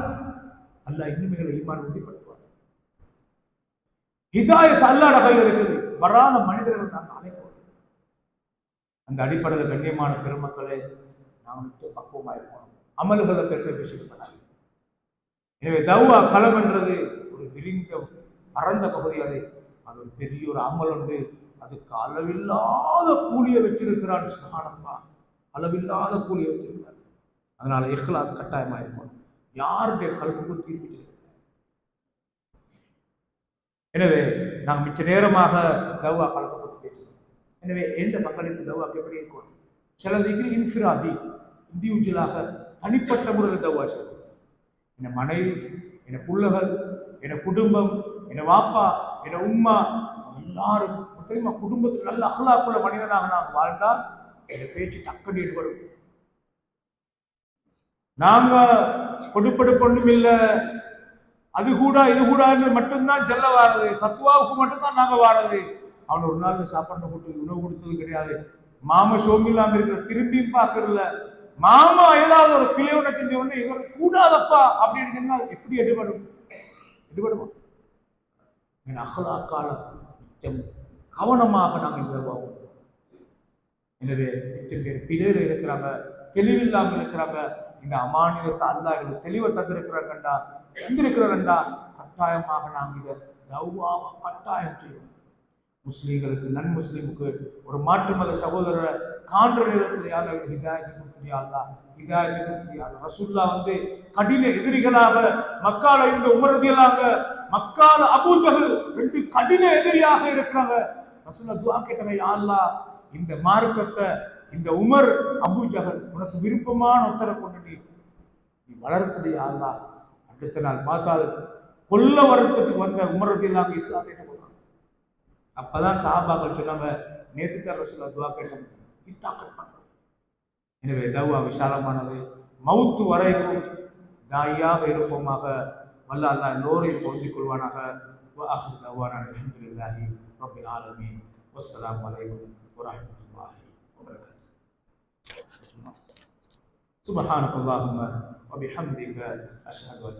Speaker 1: அல்லாஹ் இன்னும் ஈமான் உறுதிப்படுத்துவார். ஹிதாயத் அல்லாஹ்ட கையில் இருக்குது, வராத மனிதர்கள் நாங்கள் அழைக்கிறோம். அந்த அடிப்படையில் கண்ணியமான பெருமக்களே நாங்கள் பக்குவமா இருக்கணும், அமல்களை பெருமை பேசியிருப்பாங்க. எனவே தவ்வா களம் என்றது ஒரு விரிந்த பரந்த பகுதி, அது ஒரு பெரிய ஒரு அமல் உண்டு, அதுக்கு அளவில்லாத கூலியை வச்சிருக்கிறான். சுப்ஹானல்லாஹ், அளவில்லாத கூலியை வச்சிருக்கிறார். அதனால இஹ்லாஸ் கட்டாயமா இருக்கும், யாருடைய கல்புக்குள் தீர்ப்பிச்சிருக்க. எனவே நாங்கள் மிச்ச நேரமாக தவ்வா களத்தை பற்றி பேசுகிறோம். எனவே எந்த மக்களுக்கு தவ்வாக்கு எப்படி இருக்கும்? சில திகிரி இன்ஃபிராதி, இண்டிவிஜுவலாக தனிப்பட்ட முறையில் தவ்வா செய்யும். என் மனைவி, என் பிள்ளைகள், என் குடும்பம், என் வாப்பா, என் உம்மா, எல்லாரும் தெரியுமா, குடும்பத்துக்கு நல்ல அஹ்லாக்குள்ள மனிதனாக நாம் வாழ்ந்தால் என் பேச்சு டக்குன்னு எடுபடும். நாங்க கொடுப்பெடுப்பு ஒன்றும் இல்லை, அது கூட இது கூட மட்டும்தான் செல்ல வாரது, ஃபத்வாவுக்கு மட்டும்தான் நாங்க வாரது. அவன் ஒரு நாள் சாப்பாடு போட்டு உணவு கொடுத்தது கிடையாது. மாமா சோமில்லாம இருக்கிற திரும்பியும் பார்க்கறல, மாமா ஏதாவது ஒரு பிழை ஒன்றை செஞ்ச உடனே இவர் கூடாதப்பா அப்படின்னு சொன்னால் எப்படி எடுபடும்? எடுபடுமா? அகலாக்கால கவனமாக நாங்கள் நிர்வாகம். எனவே எத்தனை பேர் பிழையில இருக்கிறாங்க, தெளிவில்லாமல் இருக்கிறாங்க. இந்த அமானியத்தை அல்லாஹ் எங்களுக்கு தெளிவை தந்திருக்கிறாங்கண்டா, தந்திருக்கிறாங்கண்டா, கட்டாயமாக நாங்கள் இதை தவ்வாவை கட்டாயம் செய்வோம். முஸ்லீம்களுக்கு, நன் முஸ்லீமுக்கு ஒரு மாற்று மத சகோதரரை காண்ற நேரத்தில் யாரும் ஹிதாயத்தை கொடுத்துறியாங்களா, ஹிதாயத்தை கொடுத்துறியாங்க. ரசூல்லா கடின எதிரிகளாக மக்கால இருந்த உமரதியலாக, மக்கால அபூஜஹல் ரெண்டு கடின எதிரியாக இருக்கிறாங்க. ரசூல்லா துஆ கேட்டாங்க, யா அல்லாஹ் இந்த மார்க்கத்தை, இந்த உமர் அபூஜஹல் உனக்கு விருப்பமான ஒத்தரை கொண்டு நீ வளர்த்தது யா அல்லாஹ். அடுத்த நாள் பார்த்தால் கொல்ல வருத்தத்துக்கு வந்த உமரதியலாக இஸ்லாத்தை கொள்றாங்க. அப்பதான் சஹாபாக்கள் சொன்னாங்க, நேற்று தான் ரசூலுல்லாஹ் துஆ கேட்டாங்க. எனவே தவ்வா விசாலமானது, மவுத்து வரைக்கும் தாயாக இருப்போமாக. வல்ல அல்லாஹ் எல்லோரையும் பொருந்திக் கொள்வானாக. وآخر دعوانا الحمد لله رب العالمين والسلام عليكم ورحمة الله وبركاته. سبحانك اللهم وبحمدك أشهد أن